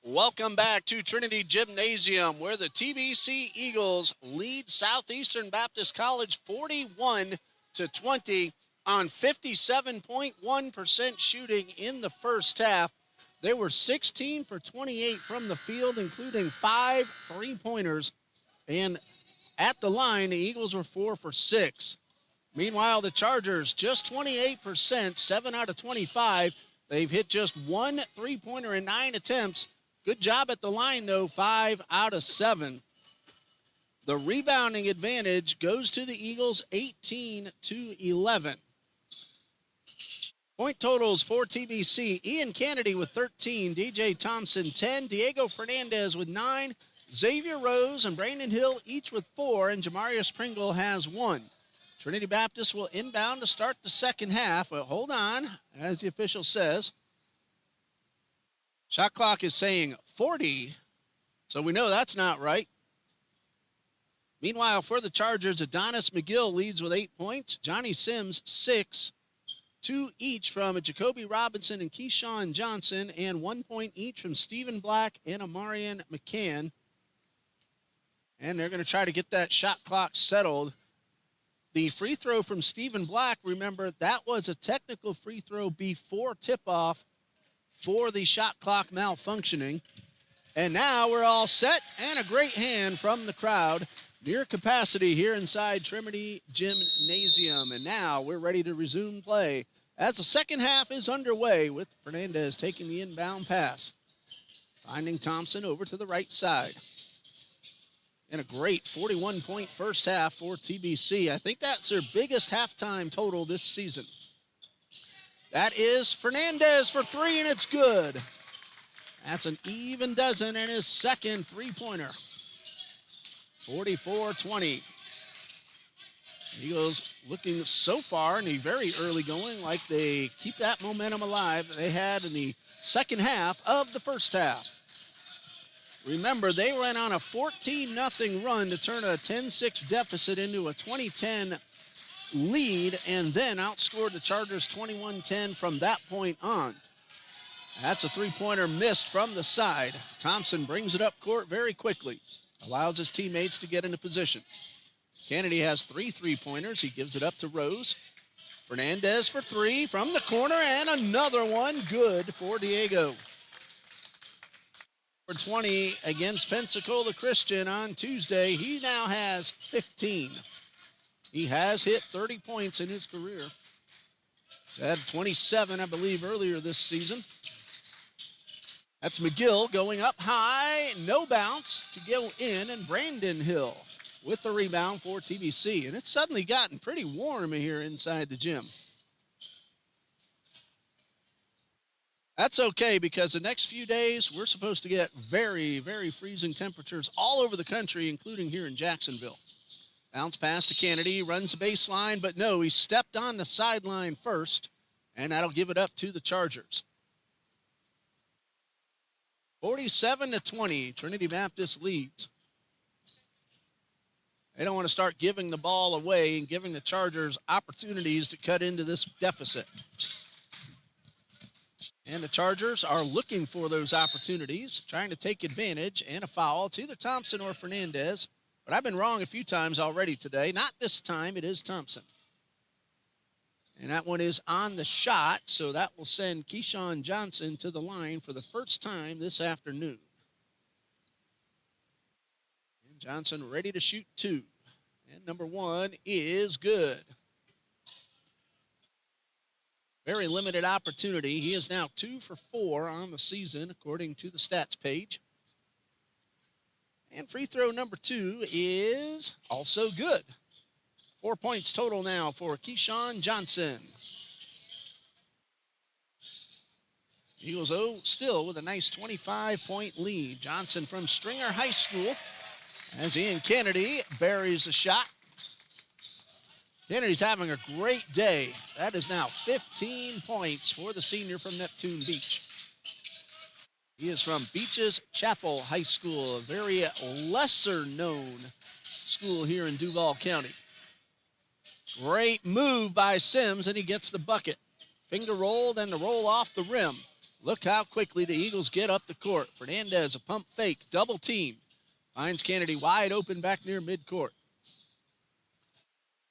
Welcome back to Trinity Gymnasium, where the TBC Eagles lead Southeastern Baptist College 41-20 on 57.1% shooting in the first half. They were 16 for 28 from the field, including 5 three-pointers. And at the line, the Eagles were 4 for 6. Meanwhile, the Chargers just 28%, 7 out of 25. They've hit just 1 three-pointer in 9 attempts. Good job at the line, though, 5 out of 7. The rebounding advantage goes to the Eagles 18-11. Point totals for TBC: Ian Kennedy with 13, DJ Thompson 10, Diego Fernandez with 9, Xavier Rose and Brandon Hill each with 4, and Jamarius Pringle has 1. Trinity Baptist will inbound to start the second half. But hold on, as the official says. Shot clock is saying 40, so we know that's not right. Meanwhile, for the Chargers, Adonis McGill leads with 8 points. Johnny Sims, 6. 2 each from Jacoby Robinson and Keyshawn Johnson, and 1 point each from Stephen Black and Amarian McCann. And they're going to try to get that shot clock settled. The free throw from Stephen Black, remember, that was a technical free throw before tip-off for the shot clock malfunctioning. And now we're all set, and a great hand from the crowd. Near capacity here inside Trinity Gymnasium. And now we're ready to resume play as the second half is underway, with Fernandez taking the inbound pass. Finding Thompson over to the right side. And a great 41-point first half for TBC. I think that's their biggest halftime total this season. That is Fernandez for 3, and it's good. That's an even dozen and his second three-pointer. 44-20. Eagles looking so far in the very early going like they keep that momentum alive that they had in the second half of the first half. Remember, they went on a 14-0 run to turn a 10-6 deficit into a 20-10 lead, and then outscored the Chargers 21-10 from that point on. That's a three-pointer missed from the side. Thompson brings it up court very quickly, allows his teammates to get into position. Kennedy has 3 three-pointers. He gives it up to Rose. Fernandez for 3 from the corner, and another one good for Diego. For 20 against Pensacola Christian on Tuesday, he now has 15. He has hit 30 points in his career. He's had 27, I believe, earlier this season. That's McGill going up high, no bounce to go in, and Brandon Hill with the rebound for TBC. And it's suddenly gotten pretty warm here inside the gym. That's okay, because the next few days we're supposed to get very, very freezing temperatures all over the country, including here in Jacksonville. Bounce pass to Kennedy, runs the baseline, but no, he stepped on the sideline first, and that'll give it up to the Chargers. 47-20, Trinity Baptist leads. They don't want to start giving the ball away and giving the Chargers opportunities to cut into this deficit. And the Chargers are looking for those opportunities, trying to take advantage, and a foul. It's either Thompson or Fernandez. But I've been wrong a few times already today. Not this time. It is Thompson. And that one is on the shot, so that will send Keyshawn Johnson to the line for the first time this afternoon. And Johnson ready to shoot 2. And number 1 is good. Very limited opportunity. He is now 2 for 4 on the season, according to the stats page. And free throw number 2 is also good. 4 points total now for Keyshawn Johnson. Eagles, still with a nice 25-point lead. Johnson from Stringer High School, as Ian Kennedy buries the shot. Kennedy's having a great day. That is now 15 points for the senior from Neptune Beach. He is from Beaches Chapel High School, a very lesser-known school here in Duval County. Great move by Sims, and he gets the bucket. Finger rolled and the roll off the rim. Look how quickly the Eagles get up the court. Fernandez, a pump fake, double team. Finds Kennedy wide open back near midcourt.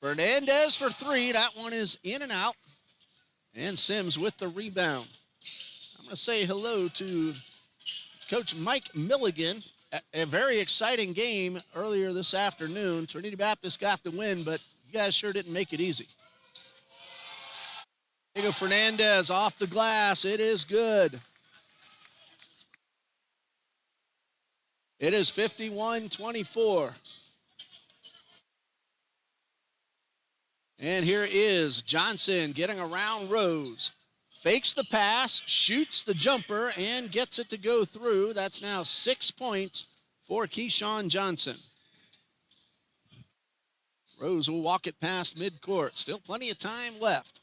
Fernandez for three. That one is in and out. And Sims with the rebound. I'm going to say hello to Coach Mike Milligan. A very exciting game earlier this afternoon. Trinity Baptist got the win, but you guys sure didn't make it easy. Diego Fernandez off the glass. It is good. It is 51-24. And here is Johnson getting around Rose. Fakes the pass, shoots the jumper, and gets it to go through. That's now 6 points for Keyshawn Johnson. Rose will walk it past midcourt. Still plenty of time left.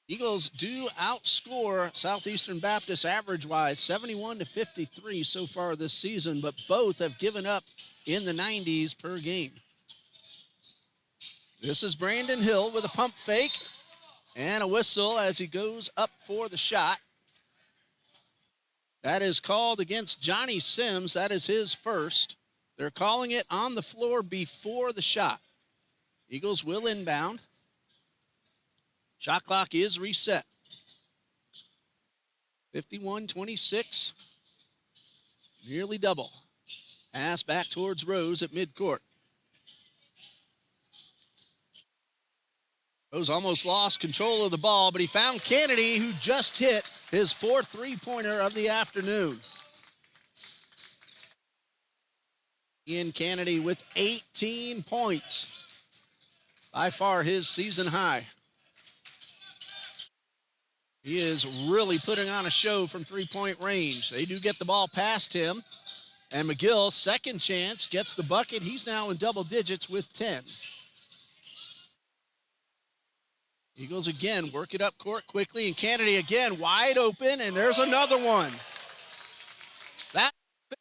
Eagles do outscore Southeastern Baptist average-wise, 71-53 so far this season, but both have given up in the 90s per game. This is Brandon Hill with a pump fake and a whistle as he goes up for the shot. That is called against Johnny Sims. That is his first. They're calling it on the floor before the shot. Eagles will inbound. Shot clock is reset. 51-26. Nearly double. Pass back towards Rose at midcourt. Rose almost lost control of the ball, but he found Kennedy, who just hit his fourth three-pointer of the afternoon. Ian Kennedy with 18 points. By far his season high. He is really putting on a show from three-point range. They do get the ball past him. And McGill, second chance, gets the bucket. He's now in double digits with 10. Eagles again work it up court quickly, and Kennedy again wide open, and there's another one. That's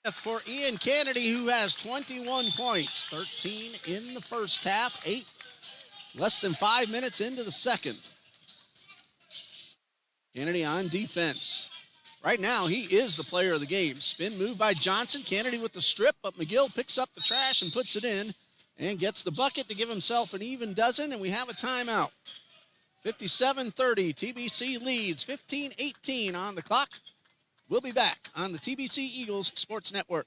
fifth for Ian Kennedy, who has 21 points, 13 in the first half, 8 less than 5 minutes into the second. Kennedy on defense. Right now, he is the player of the game. Spin move by Johnson. Kennedy with the strip, but McGill picks up the trash and puts it in and gets the bucket to give himself an even dozen, and we have a timeout. 57-30, TBC leads, 15-18 on the clock. We'll be back on the TBC Eagles Sports Network.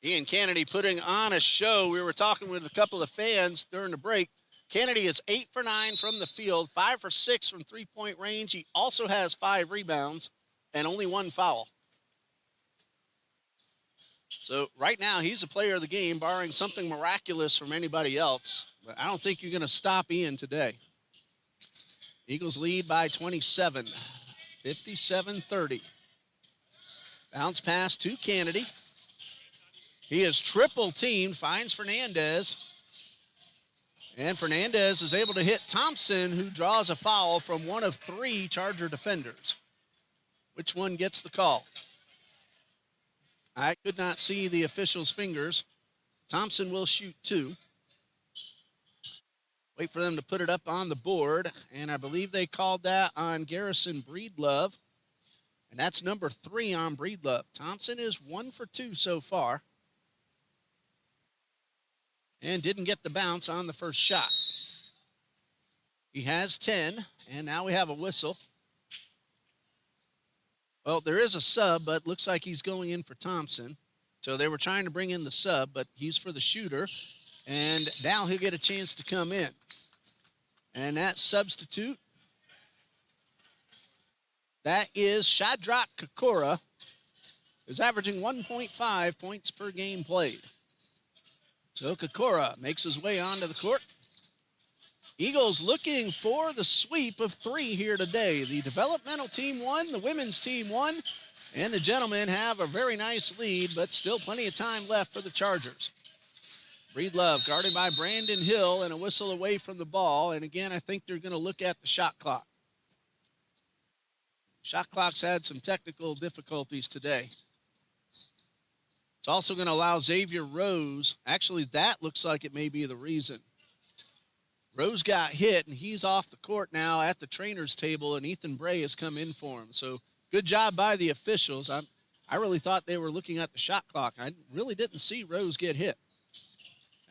Ian Kennedy putting on a show. We were talking with a couple of fans during the break. Kennedy is 8 for 9 from the field, 5 for 6 from three-point range. He also has 5 rebounds and only 1 foul. So right now, he's a player of the game, barring something miraculous from anybody else. But I don't think you're going to stop Ian today. Eagles lead by 27, 57-30. Bounce pass to Kennedy. He is triple teamed, finds Fernandez. And Fernandez is able to hit Thompson, who draws a foul from one of 3 Charger defenders. Which one gets the call? I could not see the official's fingers. Thompson will shoot 2. Wait for them to put it up on the board. And I believe they called that on Garrison Breedlove. And that's number 3 on Breedlove. Thompson is 1 for 2 so far. And didn't get the bounce on the first shot. He has 10, and now we have a whistle. Well, there is a sub, but looks like he's going in for Thompson. So they were trying to bring in the sub, but he's for the shooter. And now he'll get a chance to come in. And that substitute, that is Shadrach Kokora, who's averaging 1.5 points per game played. So Kokora makes his way onto the court. Eagles looking for the sweep of 3 here today. The developmental team won, the women's team won, and the gentlemen have a very nice lead, but still plenty of time left for the Chargers. Breedlove guarded by Brandon Hill and a whistle away from the ball. And again, I think they're going to look at the shot clock. Shot clock's had some technical difficulties today. It's also going to allow Xavier Rose. Actually, that looks like it may be the reason. Rose got hit, and he's off the court now at the trainer's table, and Ethan Bray has come in for him. So good job by the officials. I really thought they were looking at the shot clock. I really didn't see Rose get hit.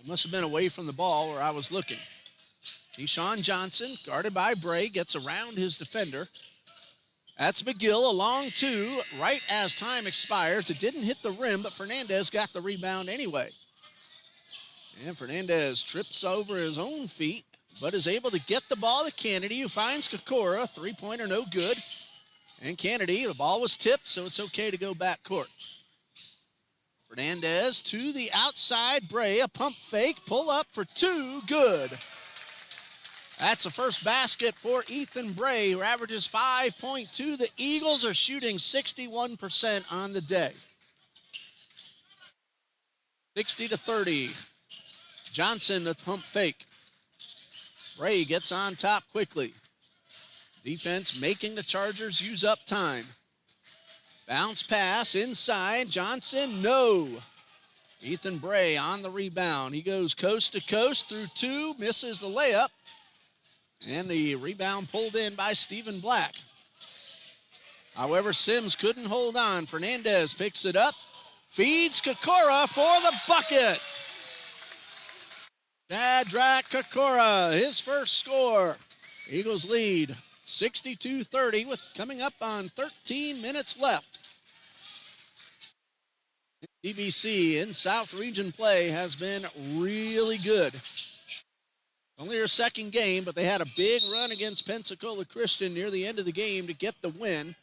It must have been away from the ball where I was looking. Keyshawn Johnson, guarded by Bray, gets around his defender. That's McGill, a long 2, right as time expires. It didn't hit the rim, but Fernandez got the rebound anyway. And Fernandez trips over his own feet, but is able to get the ball to Kennedy, who finds Kokora. 3-pointer, no good. And Kennedy, the ball was tipped, so it's okay to go back court. Fernandez to the outside. Bray, a pump fake, pull up for 2, good. That's the first basket for Ethan Bray, who averages 5.2. The Eagles are shooting 61% on the day. 60-30. Johnson, the pump fake. Bray gets on top quickly. Defense making the Chargers use up time. Bounce pass inside. Johnson, no. Ethan Bray on the rebound. He goes coast to coast through 2, misses the layup. And the rebound pulled in by Stephen Black. However, Sims couldn't hold on. Fernandez picks it up, feeds Kokora for the bucket. Shadrach Kokora, his first score. Eagles lead 62-30 with coming up on 13 minutes left. TBC in South Region play has been really good. Only their second game, but they had a big run against Pensacola Christian near the end of the game to get the win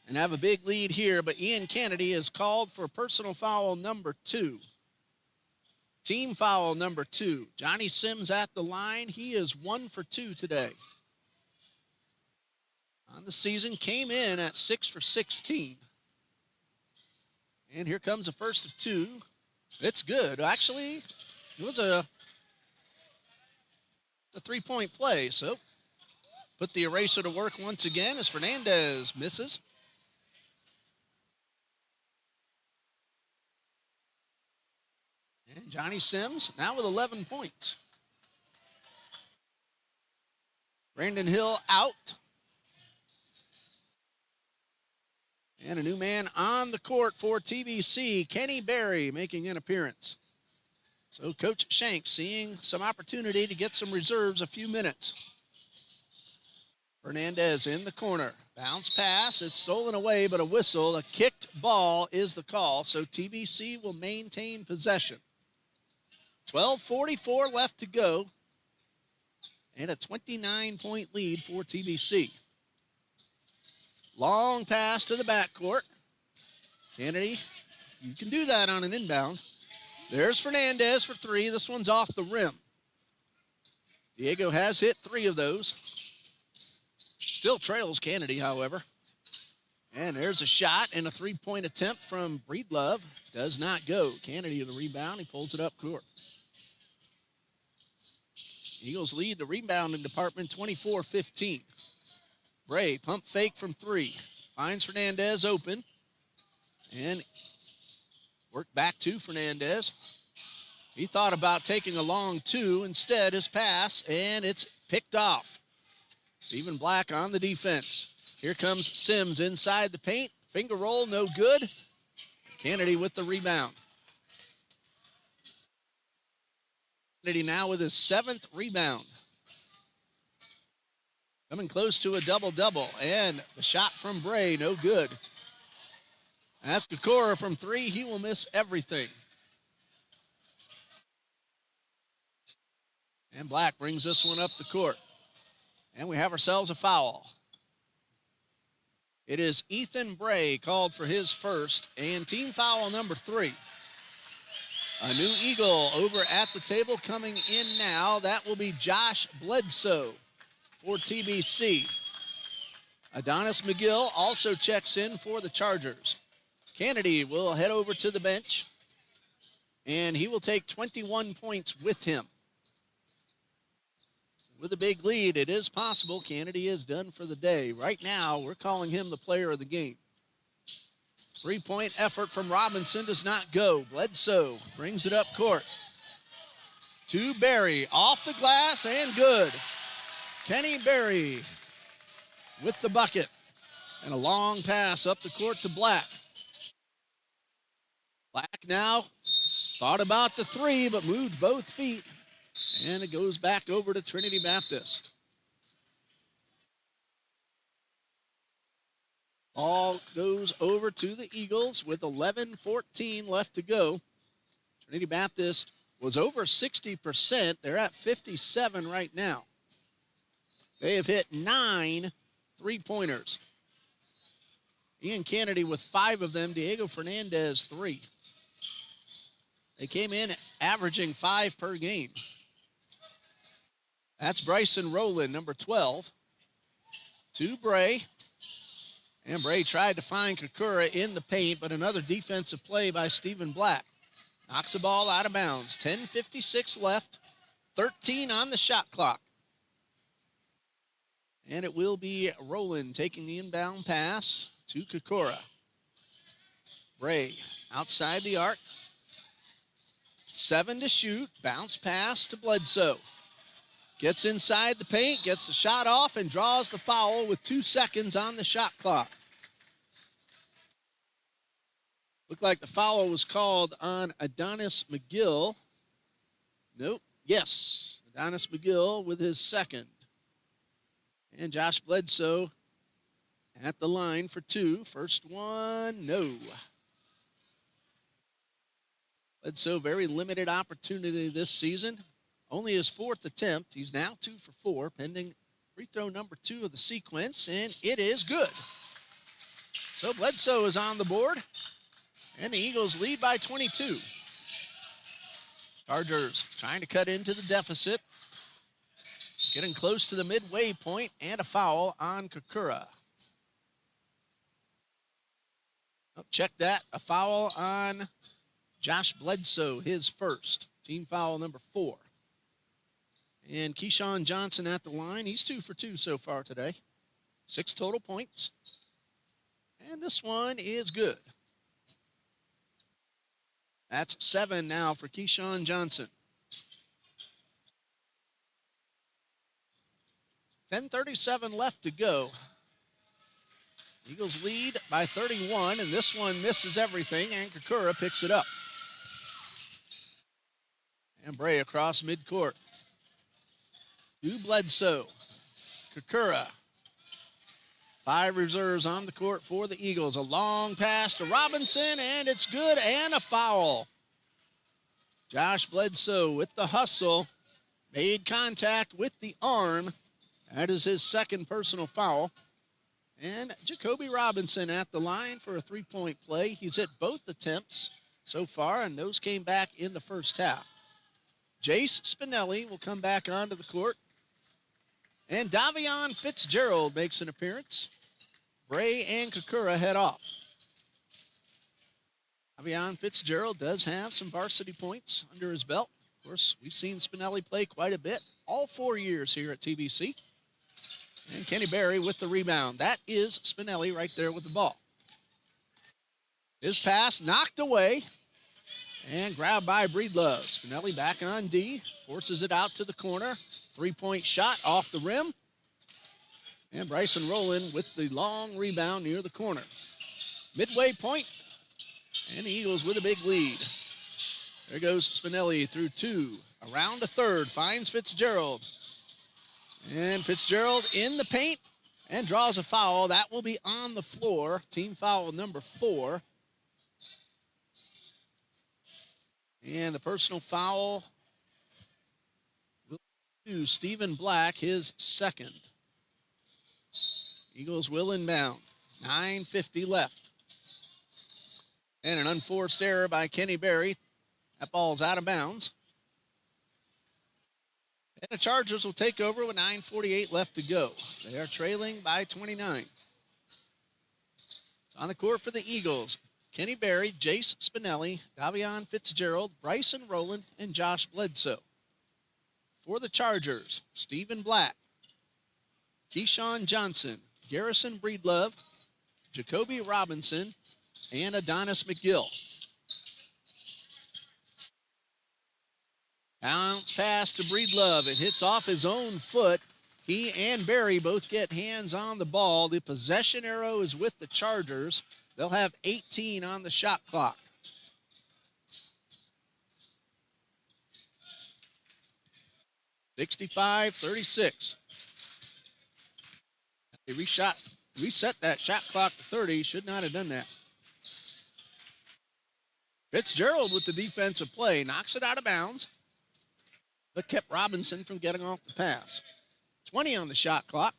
and have a big lead here. But Ian Kennedy is called for personal foul number 2. Team foul number 2. Johnny Sims at the line. He is 1 for 2 today. On the season, came in at 6 for 16. And here comes the first of 2. It's good. Actually, it was a 3-point play, so put the eraser to work once again as Fernandez misses. And Johnny Sims now with 11 points. Brandon Hill out. And a new man on the court for TBC, Kenny Berry, making an appearance. So Coach Shanks seeing some opportunity to get some reserves a few minutes. Fernandez in the corner. Bounce pass. It's stolen away, but a whistle. A kicked ball is the call. So TBC will maintain possession. 12:44 left to go. And a 29-point lead for TBC. Long pass to the backcourt. Kennedy, you can do that on an inbound. There's Fernandez for 3. This one's off the rim. Diego has hit 3 of those. Still trails Kennedy, however. And there's a shot and a 3-point attempt from Breedlove. Does not go. Kennedy the rebound. He pulls it up court. Eagles lead the rebounding department 24-15. Bray, pump fake from 3. Finds Fernandez open. And work back to Fernandez. He thought about taking a long 2. Instead, his pass, and it's picked off. Stephen Black on the defense. Here comes Sims inside the paint. Finger roll, no good. Kennedy with the rebound. Kennedy now with his 7th rebound. Coming close to a double-double. And the shot from Bray, no good. That's Kokora from 3. He will miss everything. And Black brings this one up the court. And we have ourselves a foul. It is Ethan Bray called for his first, and team foul number 3. A new Eagle over at the table coming in now. That will be Josh Bledsoe for TBC. Adonis McGill also checks in for the Chargers. Kennedy will head over to the bench, and he will take 21 points with him. With a big lead, it is possible Kennedy is done for the day. Right now, we're calling him the player of the game. 3-point effort from Robinson does not go. Bledsoe brings it up court. To Berry, off the glass and good. Kenny Berry with the bucket. And a long pass up the court to Black. Black now thought about the 3, but moved both feet. And it goes back over to Trinity Baptist. Ball goes over to the Eagles with 11:14 left to go. Trinity Baptist was over 60%. They're at 57 right now. They have hit 9 3-pointers. Ian Kennedy with 5 of them. Diego Fernandez 3. They came in averaging 5 per game. That's Bryson Rowland, number 12. To Bray. And Bray tried to find Kakura in the paint, but another defensive play by Stephen Black. Knocks the ball out of bounds. 10:56 left. 13 on the shot clock. And it will be Rowland taking the inbound pass to Kakura. Bray outside the arc. 7 to shoot. Bounce pass to Bledsoe. Gets inside the paint, gets the shot off, and draws the foul with 2 seconds on the shot clock. Looked like the foul was called on Adonis McGill. Nope. Yes, Adonis McGill with his second. And Josh Bledsoe at the line for 2. First one, no. Bledsoe, very limited opportunity this season. Only his 4th attempt. He's now 2 for 4, pending free throw number 2 of the sequence, and it is good. So Bledsoe is on the board, and the Eagles lead by 22. Chargers trying to cut into the deficit. Getting close to the midway point, and a foul on Kakura. Oh, check that. A foul on Josh Bledsoe, his first. Team foul number 4. And Keyshawn Johnson at the line. He's 2 for 2 so far today. 6 total points. And this one is good. That's 7 now for Keyshawn Johnson. 10:37 left to go. Eagles lead by 31, and this one misses everything, and Kakura picks it up. And Bray across midcourt. To Bledsoe. Kakura. 5 reserves on the court for the Eagles. A long pass to Robinson, and it's good, and a foul. Josh Bledsoe with the hustle. Made contact with the arm. That is his second personal foul. And Jacoby Robinson at the line for a 3-point play. He's hit both attempts so far, and those came back in the first half. Jace Spinelli will come back onto the court. And Davion Fitzgerald makes an appearance. Bray and Kakura head off. Davion Fitzgerald does have some varsity points under his belt. Of course, we've seen Spinelli play quite a bit all 4 years here at TBC. And Kenny Berry with the rebound. That is Spinelli right there with the ball. His pass knocked away and grabbed by Breedlove. Spinelli back on D, forces it out to the corner. 3-point shot off the rim. And Bryson Rowland with the long rebound near the corner. Midway point, and the Eagles with a big lead. There goes Spinelli through 2. Around a third, finds Fitzgerald. And Fitzgerald in the paint and draws a foul. That will be on the floor. Team foul number 4. And the personal foul to Stephen Black, his second. Eagles will inbound. 9:50 left. And an unforced error by Kenny Berry. That ball's out of bounds. And the Chargers will take over with 9:48 left to go. They are trailing by 29. On the court for the Eagles, Kenny Berry, Jace Spinelli, Davion Fitzgerald, Bryson Rowland, and Josh Bledsoe. For the Chargers, Stephen Black, Keyshawn Johnson, Garrison Breedlove, Jacoby Robinson, and Adonis McGill. Bounce pass to Breedlove. It hits off his own foot. He and Berry both get hands on the ball. The possession arrow is with the Chargers. They'll have 18 on the shot clock. (65-36). They reset that shot clock to 30. Should not have done that. Fitzgerald with the defensive play. Knocks it out of bounds, but kept Robinson from getting off the pass. 20 on the shot clock.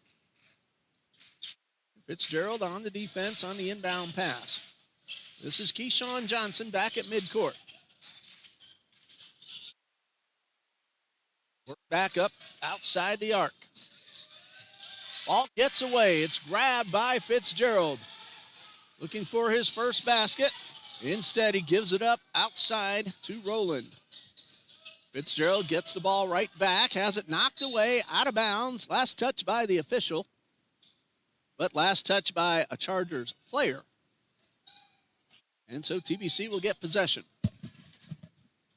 Fitzgerald on the defense on the inbound pass. This is Keyshawn Johnson back at midcourt. Work back up outside the arc. Ball gets away. It's grabbed by Fitzgerald. Looking for his first basket. Instead, he gives it up outside to Rowland. Fitzgerald gets the ball right back, has it knocked away, out of bounds. Last touch by the official, but last touch by a Chargers player. And so TBC will get possession.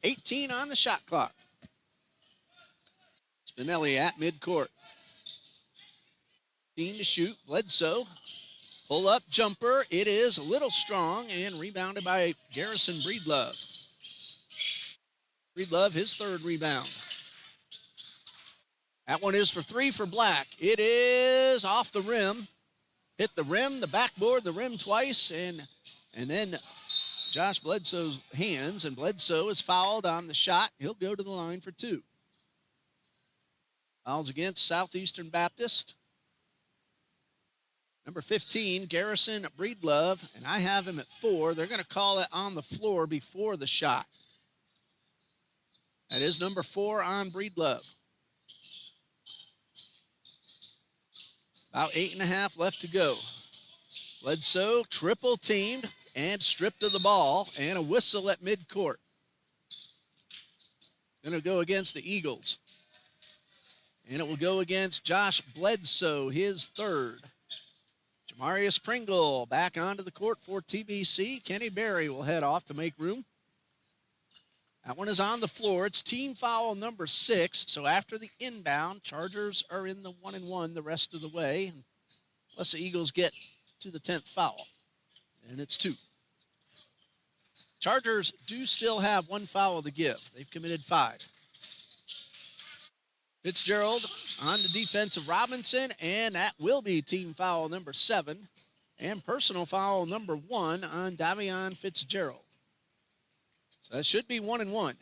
18 on the shot clock. Spinelli at midcourt. 15 to shoot. Bledsoe. Pull up jumper. It is a little strong and rebounded by Garrison Breedlove. Breedlove, his third rebound. That one is for three for Black. It is off the rim. Hit the rim, the backboard, the rim twice, and then Josh Bledsoe's hands, and Bledsoe is fouled on the shot. He'll go to the line for two. Fouls against Southeastern Baptist. Number 15, Garrison Breedlove, and I have him at 4. They're going to call it on the floor before the shot. That is number 4 on Breedlove. About 8.5 left to go. Bledsoe triple teamed and stripped of the ball, and a whistle at midcourt. Going to go against the Eagles. And it will go against Josh Bledsoe, his third. Jamarius Pringle back onto the court for TBC. Kenny Berry will head off to make room. That one is on the floor. It's team foul number 6. So after the inbound, Chargers are in the 1-and-1 the rest of the way, unless the Eagles get to the 10th foul. And it's 2. Chargers do still have 1 foul to give. They've committed 5. Fitzgerald on the defense of Robinson, and that will be team foul number 7. And personal foul number 1 on Davion Fitzgerald. So that should be 1-and-1.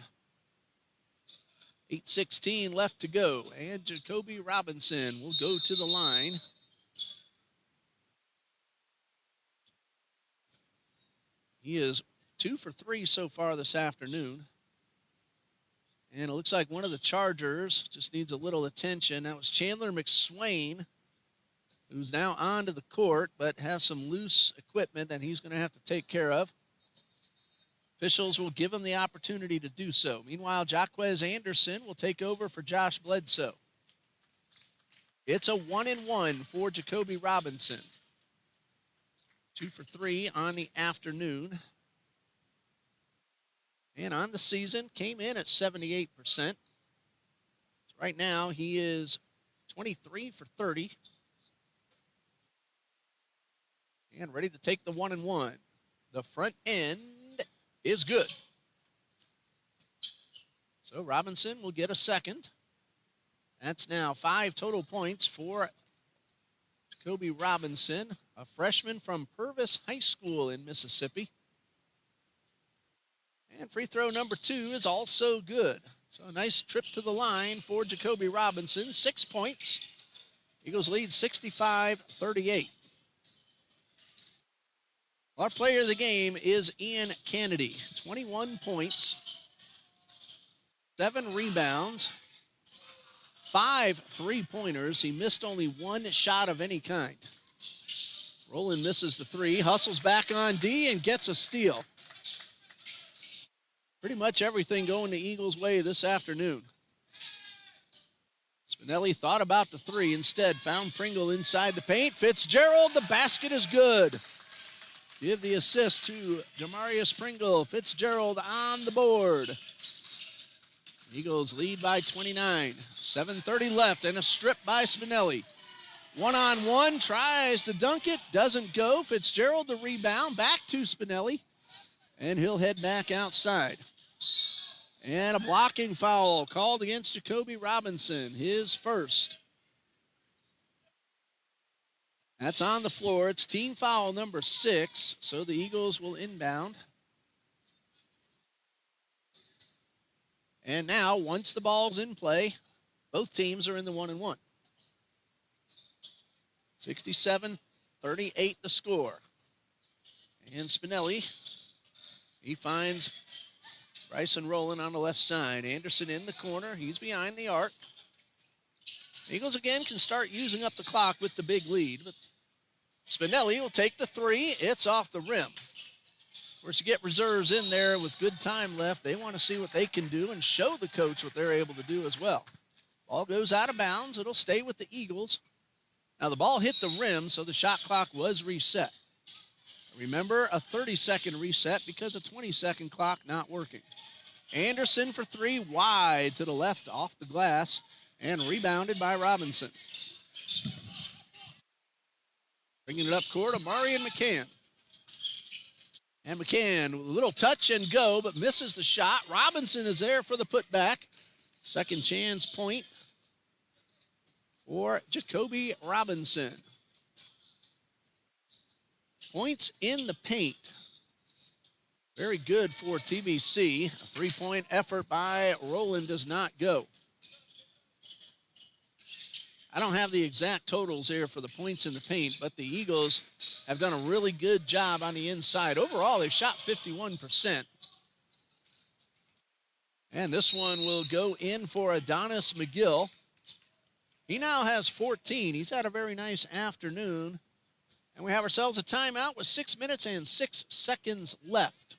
8:16 left to go, and Jacoby Robinson will go to the line. He is 2 for 3 so far this afternoon. And it looks like one of the Chargers just needs a little attention. That was Chandler McSwain, who's now onto the court, but has some loose equipment that he's going to have to take care of. Officials will give him the opportunity to do so. Meanwhile, Jaquez Anderson will take over for Josh Bledsoe. It's a 1-and-1 for Jacoby Robinson. 2 for 3 on the afternoon. And on the season, came in at 78%. So right now, he is 23 for 30. And ready to take the 1-and-1. The front end is good. So Robinson will get a second. That's now 5 total points for Jacoby Robinson, a freshman from Purvis High School in Mississippi. And free throw number 2 is also good. So a nice trip to the line for Jacoby Robinson. 6 points. Eagles lead 65-38. Our player of the game is Ian Kennedy. 21 points, 7 rebounds, 5 3-pointers. He missed only 1 shot of any kind. Rowland misses the 3, hustles back on D and gets a steal. Pretty much everything going the Eagles' way this afternoon. Spinelli thought about the 3, instead found Pringle inside the paint. Fitzgerald, the basket is good. Give the assist to Jamarius Pringle. Fitzgerald on the board. Eagles lead by 29. 7:30 left and a strip by Spinelli. 1-on-1, tries to dunk it, doesn't go. Fitzgerald the rebound, back to Spinelli, and he'll head back outside. And a blocking foul called against Jacoby Robinson, his first. That's on the floor. It's team foul number 6, so the Eagles will inbound. And now, once the ball's in play, both teams are in the 1-and-1. 67-38 the score. And Spinelli, he finds Bryson Rowland on the left side. Anderson in the corner. He's behind the arc. Eagles again can start using up the clock with the big lead. But Spinelli will take the 3. It's off the rim. Of course, you get reserves in there with good time left. They want to see what they can do and show the coach what they're able to do as well. Ball goes out of bounds. It'll stay with the Eagles. Now, the ball hit the rim, so the shot clock was reset. Remember, a 30-second reset because a 20-second clock not working. Anderson for 3, wide to the left, off the glass, and rebounded by Robinson. Bringing it up court, Amari and McCann. And McCann with a little touch and go, but misses the shot. Robinson is there for the putback. Second chance point for Jacoby Robinson. Points in the paint. Very good for TBC. A 3-point effort by Rowland does not go. I don't have the exact totals here for the points in the paint, but the Eagles have done a really good job on the inside. Overall, they've shot 51%. And this one will go in for Adonis McGill. He now has 14. He's had a very nice afternoon. And we have ourselves a timeout with 6 minutes and 6 seconds left.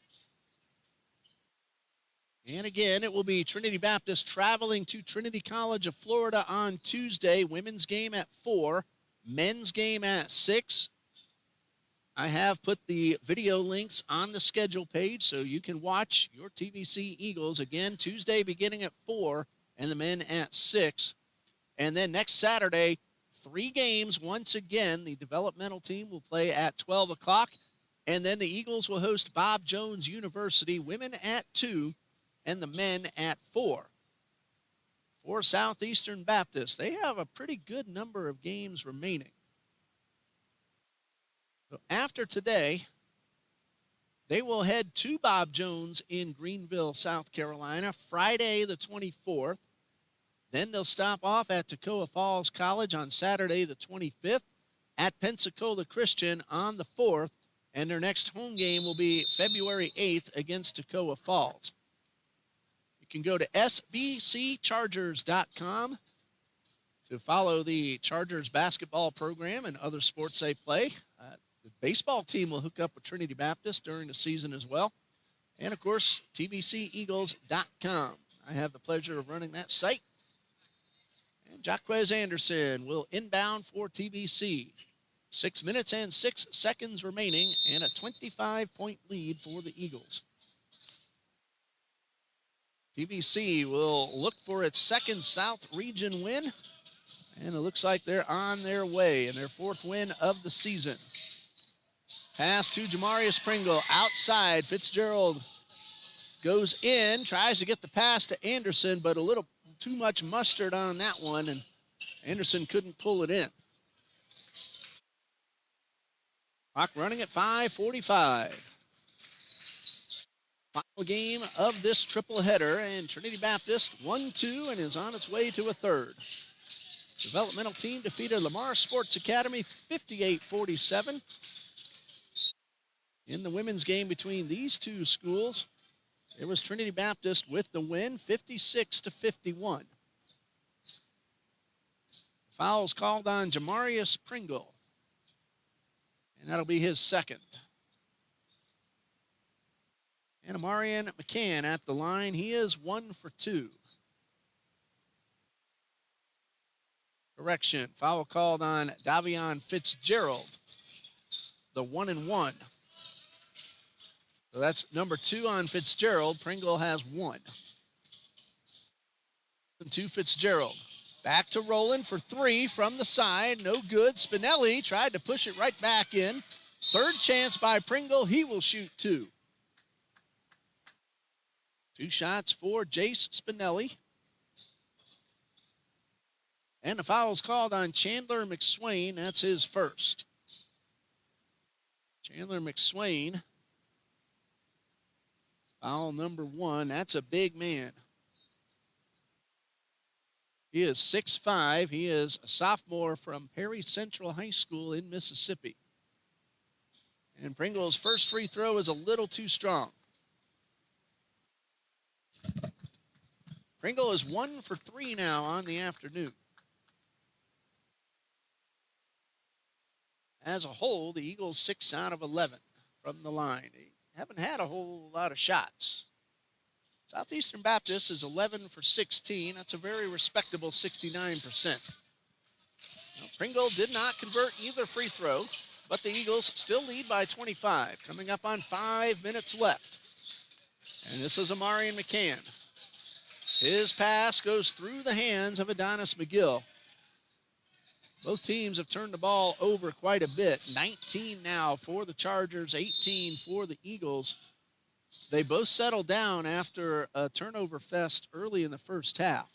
And again, it will be Trinity Baptist traveling to Trinity College of Florida on Tuesday. Women's game at 4, men's game at 6. I have put the video links on the schedule page so you can watch your TBC Eagles again Tuesday beginning at 4 and the men at 6. And then next Saturday, 3 games. Once again, the developmental team will play at 12 o'clock. And then the Eagles will host Bob Jones University, women at 2 and the men at 4. For Southeastern Baptist, they have a pretty good number of games remaining. So after today, they will head to Bob Jones in Greenville, South Carolina, Friday the 24th. Then they'll stop off at Toccoa Falls College on Saturday the 25th, at Pensacola Christian on the 4th, and their next home game will be February 8th against Toccoa Falls. You can go to sbcchargers.com to follow the Chargers basketball program and other sports they play. The baseball team will hook up with Trinity Baptist during the season as well. And, of course, tbceagles.com. I have the pleasure of running that site. And Jaquez Anderson will inbound for TBC. 6 minutes and 6 seconds remaining and a 25-point lead for the Eagles. TBC will look for its second South Region win, and it looks like they're on their way in their 4th win of the season. Pass to Jamarius Pringle outside. Fitzgerald goes in, tries to get the pass to Anderson, but a little too much mustard on that one, and Anderson couldn't pull it in. Clock running at 5:45. Final game of this triple header, and Trinity Baptist 1-2 and is on its way to a third. Developmental team defeated Lamar Sports Academy 58-47. In the women's game between these two schools, it was Trinity Baptist with the win, 56-51. Fouls called on Jamarius Pringle, and that'll be his second. And Amarian McCann at the line. He is 1 for 2. Correction, foul called on Davion Fitzgerald, the 1-1. So that's number 2 on Fitzgerald. Pringle has 1. 2 Fitzgerald. Back to Rowland for 3 from the side. No good. Spinelli tried to push it right back in. Third chance by Pringle. He will shoot 2. 2 shots for Jace Spinelli. And the foul's called on Chandler McSwain. That's his first. Chandler McSwain. Foul number 1. That's a big man. He is 6'5". He is a sophomore from Perry Central High School in Mississippi. And Pringle's first free throw is a little too strong. Pringle is 1 for 3 now on the afternoon. As a whole, the Eagles 6 out of 11 from the line. They haven't had a whole lot of shots. Southeastern Baptist is 11 for 16. That's a very respectable 69%. Now, Pringle did not convert either free throw, but the Eagles still lead by 25, coming up on 5 minutes left. And this is Amarian McCann. His pass goes through the hands of Adonis McGill. Both teams have turned the ball over quite a bit. 19 now for the Chargers, 18 for the Eagles. They both settled down after a turnover fest early in the first half.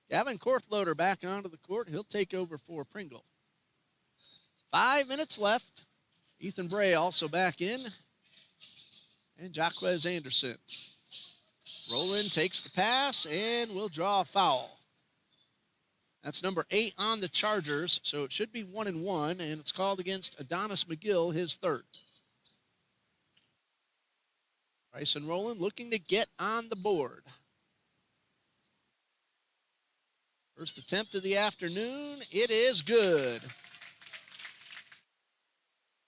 Gavin Korthloader back onto the court. He'll take over for Pringle. 5 minutes left. Ethan Bray also back in. And Jaquez Anderson. Rowland takes the pass and will draw a foul. That's number 8 on the Chargers, so it should be 1-1, and it's called against Adonis McGill, his third. Bryson Rowland looking to get on the board. First attempt of the afternoon, it is good.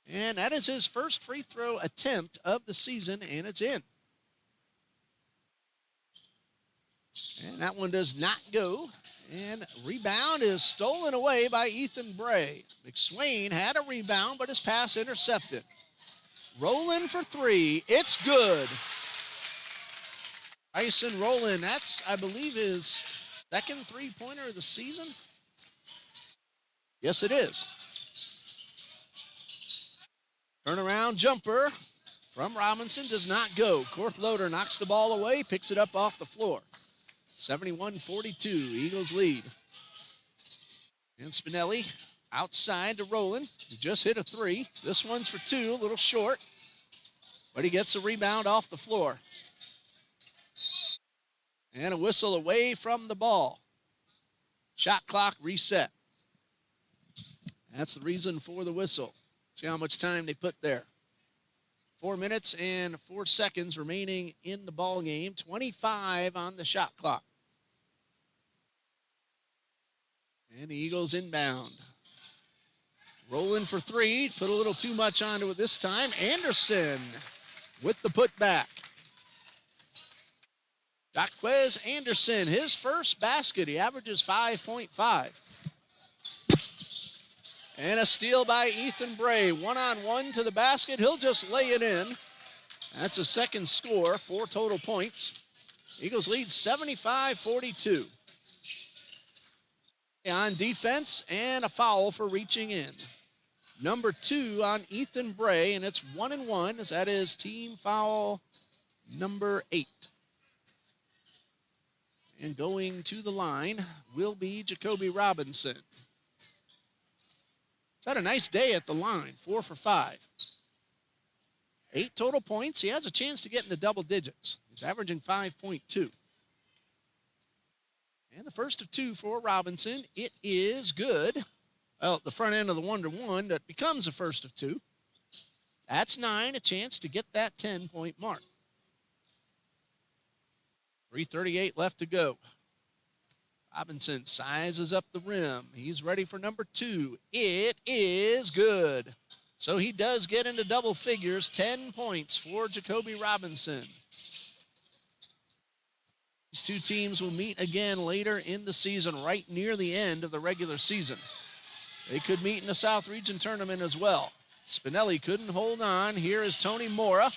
And that is his first free throw attempt of the season, and it's in. And that one does not go. And rebound is stolen away by Ethan Bray. McSwain had a rebound, but his pass intercepted. Rowland for 3. It's good. Bryson Rowland, that's, I believe, his second three-pointer of the season. Yes, it is. Turnaround jumper from Robinson does not go. Korthloader knocks the ball away, picks it up off the floor. 71-42, Eagles lead. And Spinelli outside to Rowland. He just hit a 3. This one's for 2, a little short. But he gets a rebound off the floor. And a whistle away from the ball. Shot clock reset. That's the reason for the whistle. See how much time they put there. 4 minutes and 4 seconds remaining in the ball game. 25 on the shot clock. And the Eagles inbound. Rolling for 3. Put a little too much onto it this time. Anderson with the putback. Jaquez Anderson, his first basket. He averages 5.5. And a steal by Ethan Bray. One-on-one to the basket. He'll just lay it in. That's a second score, 4 total points. Eagles lead 75-42. On defense, and a foul for reaching in. Number 2 on Ethan Bray, and it's 1-1, as that is team foul number 8. And going to the line will be Jacoby Robinson. He's had a nice day at the line, 4 for 5. 8 total points. He has a chance to get into double digits. He's averaging 5.2. And the first of 2 for Robinson. It is good. Well, the front end of the 1-1 that becomes a first of 2. That's 9, a chance to get that 10-point mark. 3:38 left to go. Robinson sizes up the rim. He's ready for number 2. It is good. So he does get into double figures, 10 points for Jacoby Robinson. These two teams will meet again later in the season, right near the end of the regular season. They could meet in the South Region tournament as well. Spinelli couldn't hold on. Here is Tony Mora.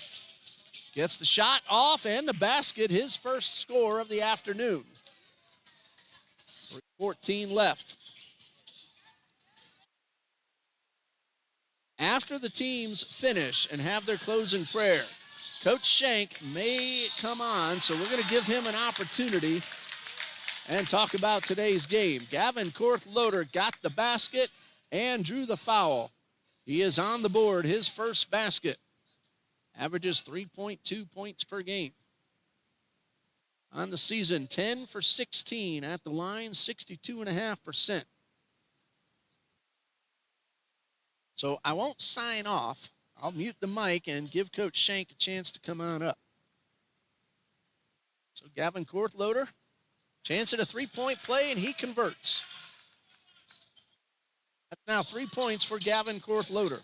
Gets the shot off and the basket, his first score of the afternoon. 3:14 left. After the teams finish and have their closing prayer, Coach Shank may come on, so we're going to give him an opportunity and talk about today's game. Gavin Korth-Loder got the basket and drew the foul. He is on the board, his first basket. Averages 3.2 points per game. On the season, 10 for 16 at the line, 62.5%. So I won't sign off. I'll mute the mic and give Coach Shank a chance to come on up. So Gavin Korth-Loder, chance at a 3-point play, and he converts. That's now 3 points for Gavin Korth-Loder.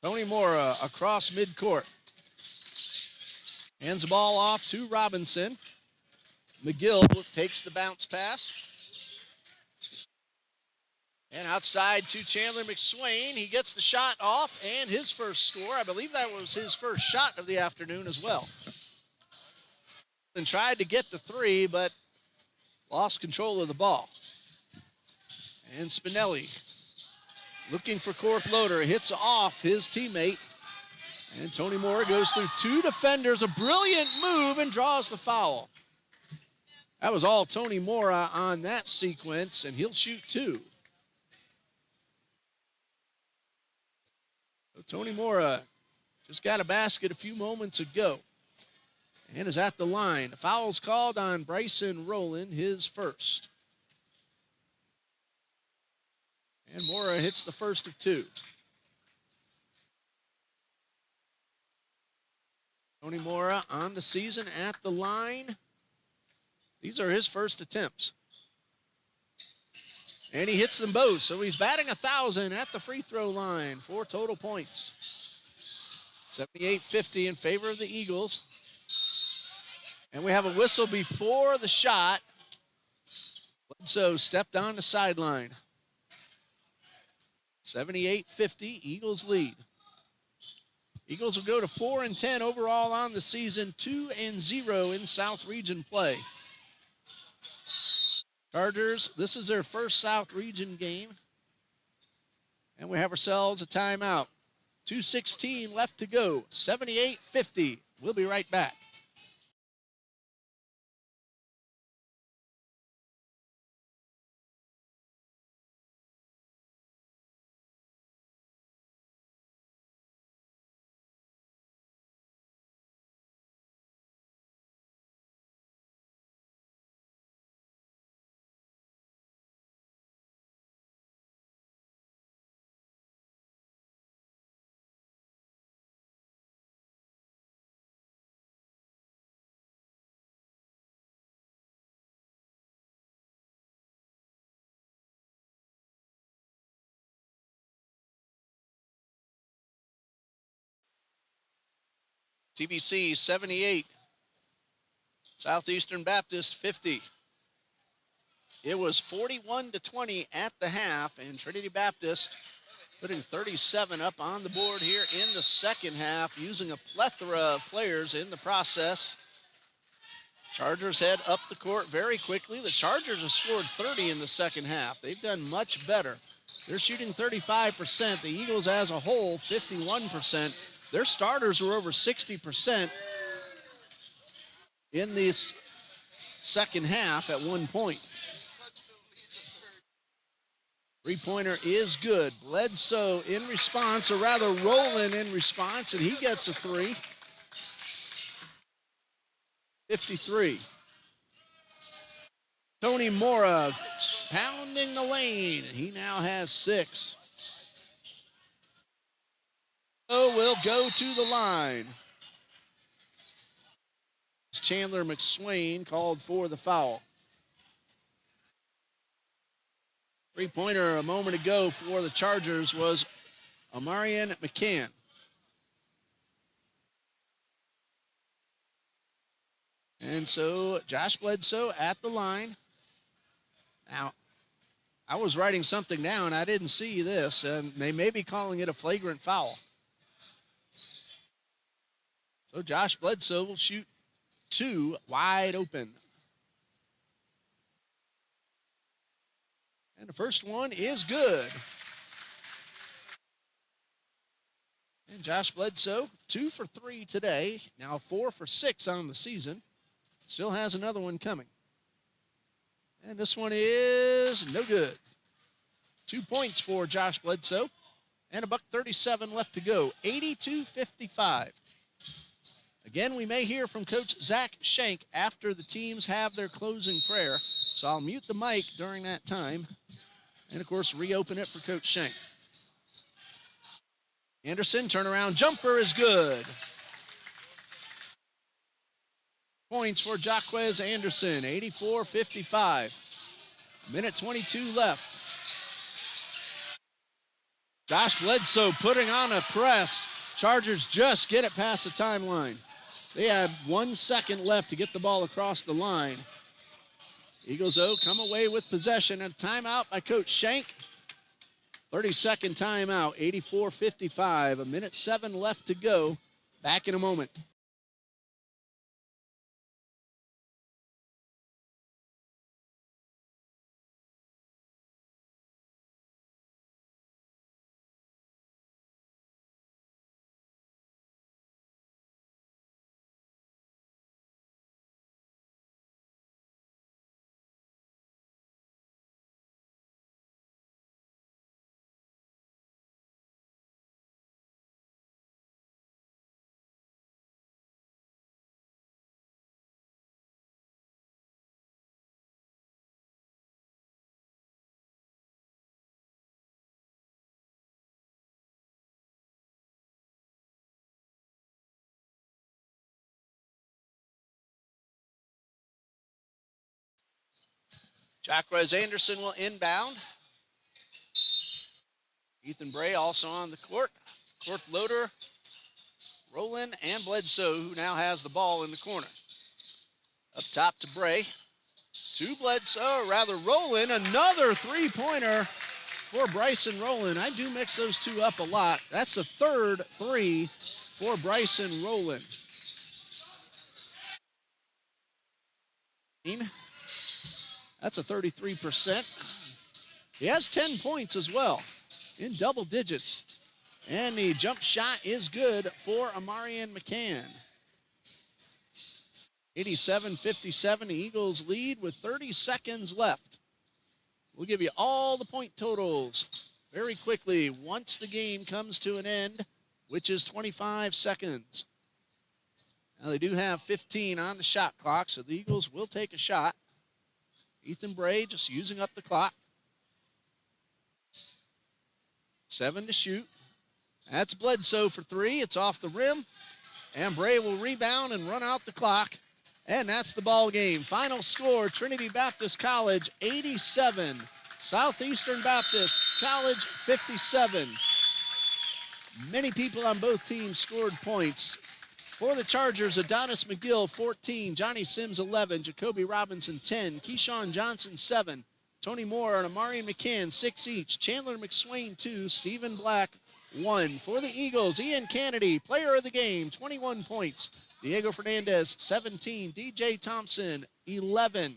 Tony Mora across midcourt. Hands the ball off to Robinson. McGill takes the bounce pass. And outside to Chandler McSwain. He gets the shot off and his first score. I believe that was his first shot of the afternoon as well. And tried to get the 3, but lost control of the ball. And Spinelli looking for Korth-Loder, hits off his teammate. And Tony Mora goes through 2 defenders, a brilliant move, and draws the foul. That was all Tony Mora on that sequence, and he'll shoot 2. So Tony Mora just got a basket a few moments ago and is at the line. The foul's called on Bryson Rowland, his first. And Mora hits the first of 2. Tony Mora on the season at the line. These are his first attempts. And he hits them both, so he's batting 1,000 at the free throw line. 4 total points. 78-50 in favor of the Eagles. And we have a whistle before the shot. Bledsoe stepped on the sideline. 78-50, Eagles lead. Eagles will go to 4-10 overall on the season, 2-0 in South Region play. Chargers, this is their first South Region game. And we have ourselves a timeout. 2:16 left to go, 78-50. We'll be right back. TBC 78, Southeastern Baptist 50. It was 41-20 at the half, and Trinity Baptist putting 37 up on the board here in the second half, using a plethora of players in the process. Chargers head up the court very quickly. The Chargers have scored 30 in the second half. They've done much better. They're shooting 35%. The Eagles as a whole, 51%. Their starters were over 60% in this second half at one point. Three-pointer is good. Bledsoe in response, or rather Rowland in response, and he gets a three. 53. Tony Mora pounding the lane. He now has 6. So will go to the line. Chandler McSwain called for the foul. Three-pointer a moment ago for the Chargers was Amarian McCann. And so Josh Bledsoe at the line. Now, I was writing something down. I didn't see this, and they may be calling it a flagrant foul. So Josh Bledsoe will shoot 2 wide open. And the first one is good. And Josh Bledsoe, 2 for 3 today. Now 4 for 6 on the season. Still has another one coming. And this one is no good. 2 points for Josh Bledsoe. And $1:37 left to go. 82-55. Again, we may hear from Coach Zach Schenk after the teams have their closing prayer. So I'll mute the mic during that time. And, of course, reopen it for Coach Schenk. Anderson, turnaround jumper is good. Points for Jaquez Anderson, 84-55. Minute 22 left. Josh Bledsoe putting on a press. Chargers just get it past the timeline. They had 1 second left to get the ball across the line. Eagles, though, come away with possession and timeout by Coach Schenk. 30-second timeout, 84-55. 1:07 left to go. Back in a moment. Jaquez Anderson will inbound. Ethan Bray also on the court. Court Loader, Rowland, and Bledsoe, who now has the ball in the corner. Up top to Bray. To Bledsoe, or rather Rowland. Another three-pointer for Bryson Rowland. I do mix those two up a lot. That's the third three for Bryson Rowland. That's a 33%. He has 10 points as well in double digits. And the jump shot is good for Amarian McCann. 87-57, the Eagles lead with 30 seconds left. We'll give you all the point totals very quickly once the game comes to an end, which is 25 seconds. Now they do have 15 on the shot clock, so the Eagles will take a shot. Ethan Bray just using up the clock. 7 to shoot. That's Bledsoe for 3. It's off the rim. And Bray will rebound and run out the clock. And that's the ball game. Final score, Trinity Baptist College 87. Southeastern Baptist College 57. Many people on both teams scored points. For the Chargers, Adonis McGill, 14. Johnny Sims, 11. Jacoby Robinson, 10. Keyshawn Johnson, 7. Tony Moore and Amari McCann, 6 each. Chandler McSwain, 2. Stephen Black, 1. For the Eagles, Ian Kennedy, player of the game, 21 points. Diego Fernandez, 17. DJ Thompson, 11.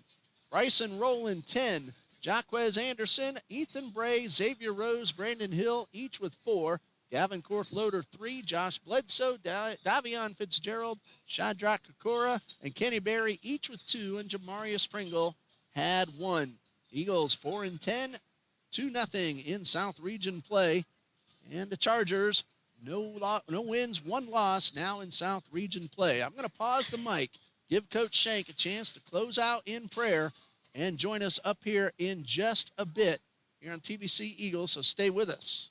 Bryson Rowland, 10. Jaquez Anderson, Ethan Bray, Xavier Rose, Brandon Hill, each with 4. Gavin Korth-Loader, 3. Josh Bledsoe, Davion Fitzgerald, Shadrach Kokora, and Kenny Berry, each with 2. And Jamarius Pringle had 1. Eagles 4-10, 2-0 in South Region play. And the Chargers, no wins, one loss now in South Region play. I'm going to pause the mic, give Coach Shank a chance to close out in prayer, and join us up here in just a bit here on TBC Eagles, so stay with us.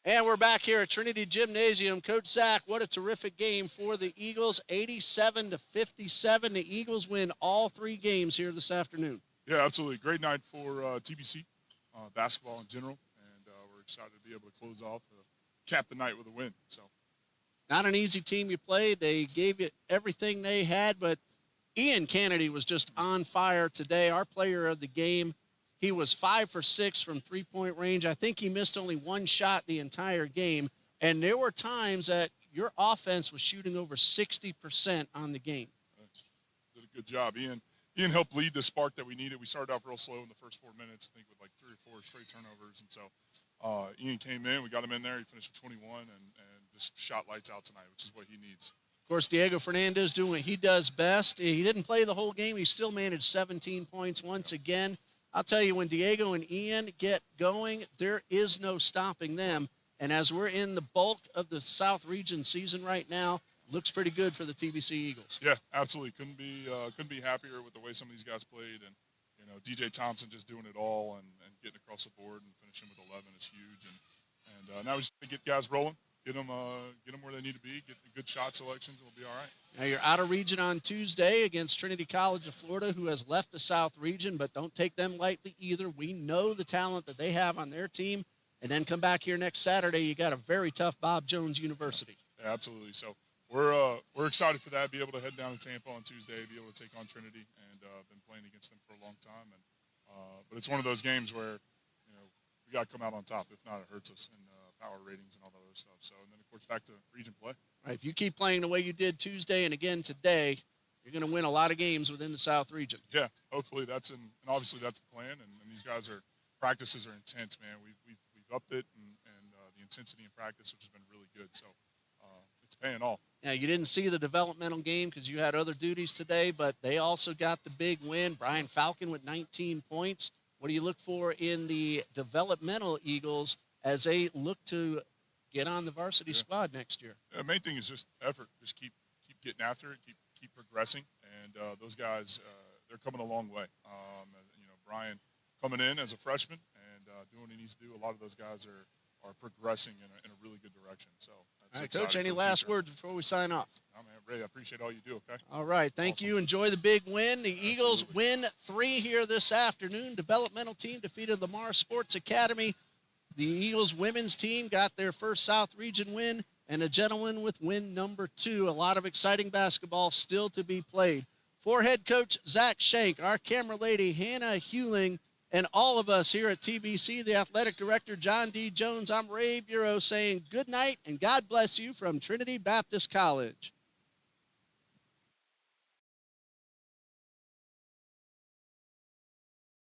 And we're back here at Trinity Gymnasium. Coach Zach, what a terrific game for the Eagles, 87-57. The Eagles win all 3 games here this afternoon. Yeah, absolutely. Great night for TBC, basketball in general, and we're excited to be able to close off, cap the night with a win. So, not an easy team you played. They gave you everything they had, but Ian Kennedy was just on fire today, our player of the game. He was 5 for 6 from three-point range. I think he missed only one shot the entire game. And there were times that your offense was shooting over 60% on the game. Did a good job. Ian helped lead the spark that we needed. We started off real slow in the first 4 minutes, I think, with like 3 or 4 straight turnovers. And so Ian came in. We got him in there. He finished with 21 and just shot lights out tonight, which is what he needs. Of course, Diego Fernandez doing what he does best. He didn't play the whole game. He still managed 17 points once again. I'll tell you, when Diego and Ian get going, there is no stopping them. And as we're in the bulk of the South Region season right now, looks pretty good for the TBC Eagles. Yeah, absolutely. Couldn't be happier with the way some of these guys played. And, you know, DJ Thompson just doing it all and getting across the board and finishing with 11 is huge. And now we just get guys rolling, get them where they need to be, get the good shot selections, and we'll be all right. Now you're out of region on Tuesday against Trinity College of Florida, who has left the South region, but don't take them lightly either. We know the talent that they have on their team. And then come back here next Saturday, you got a very tough Bob Jones University. Yeah, absolutely. So we're excited for that, be able to head down to Tampa on Tuesday, be able to take on Trinity, and been playing against them for a long time. And but it's one of those games where, you know, we got to come out on top. If not, it hurts us in power ratings and all that other stuff. So, and then, of course, back to region play. Right, if you keep playing the way you did Tuesday and again today, You're going to win a lot of games within the South region. Yeah, hopefully and obviously that's the plan. And these guys practices are intense, man. We've upped it and the intensity in practice, which has been really good. So it's paying off. Yeah, you didn't see the developmental game because you had other duties today, but they also got the big win. Brian Falcon with 19 points. What do you look for in the developmental Eagles as they look to get on the varsity squad next year? The main thing is just effort. Just keep getting after it. Keep progressing. And those guys, they're coming a long way. Brian coming in as a freshman and doing what he needs to do. A lot of those guys are progressing in a really good direction. So, all right, Coach, any last words before we sign off? No, man, Ray, I appreciate all you do, okay? All right, thank you. Enjoy the big win. The Eagles win 3 here this afternoon. Developmental team defeated Lamar Sports Academy. The Eagles women's team got their first South Region win, and a gentleman with win number 2. A lot of exciting basketball still to be played. For head coach Zach Shank, our camera lady Hannah Hewling, and all of us here at TBC, the athletic director, John D. Jones, I'm Ray Bureau saying good night and God bless you from Trinity Baptist College.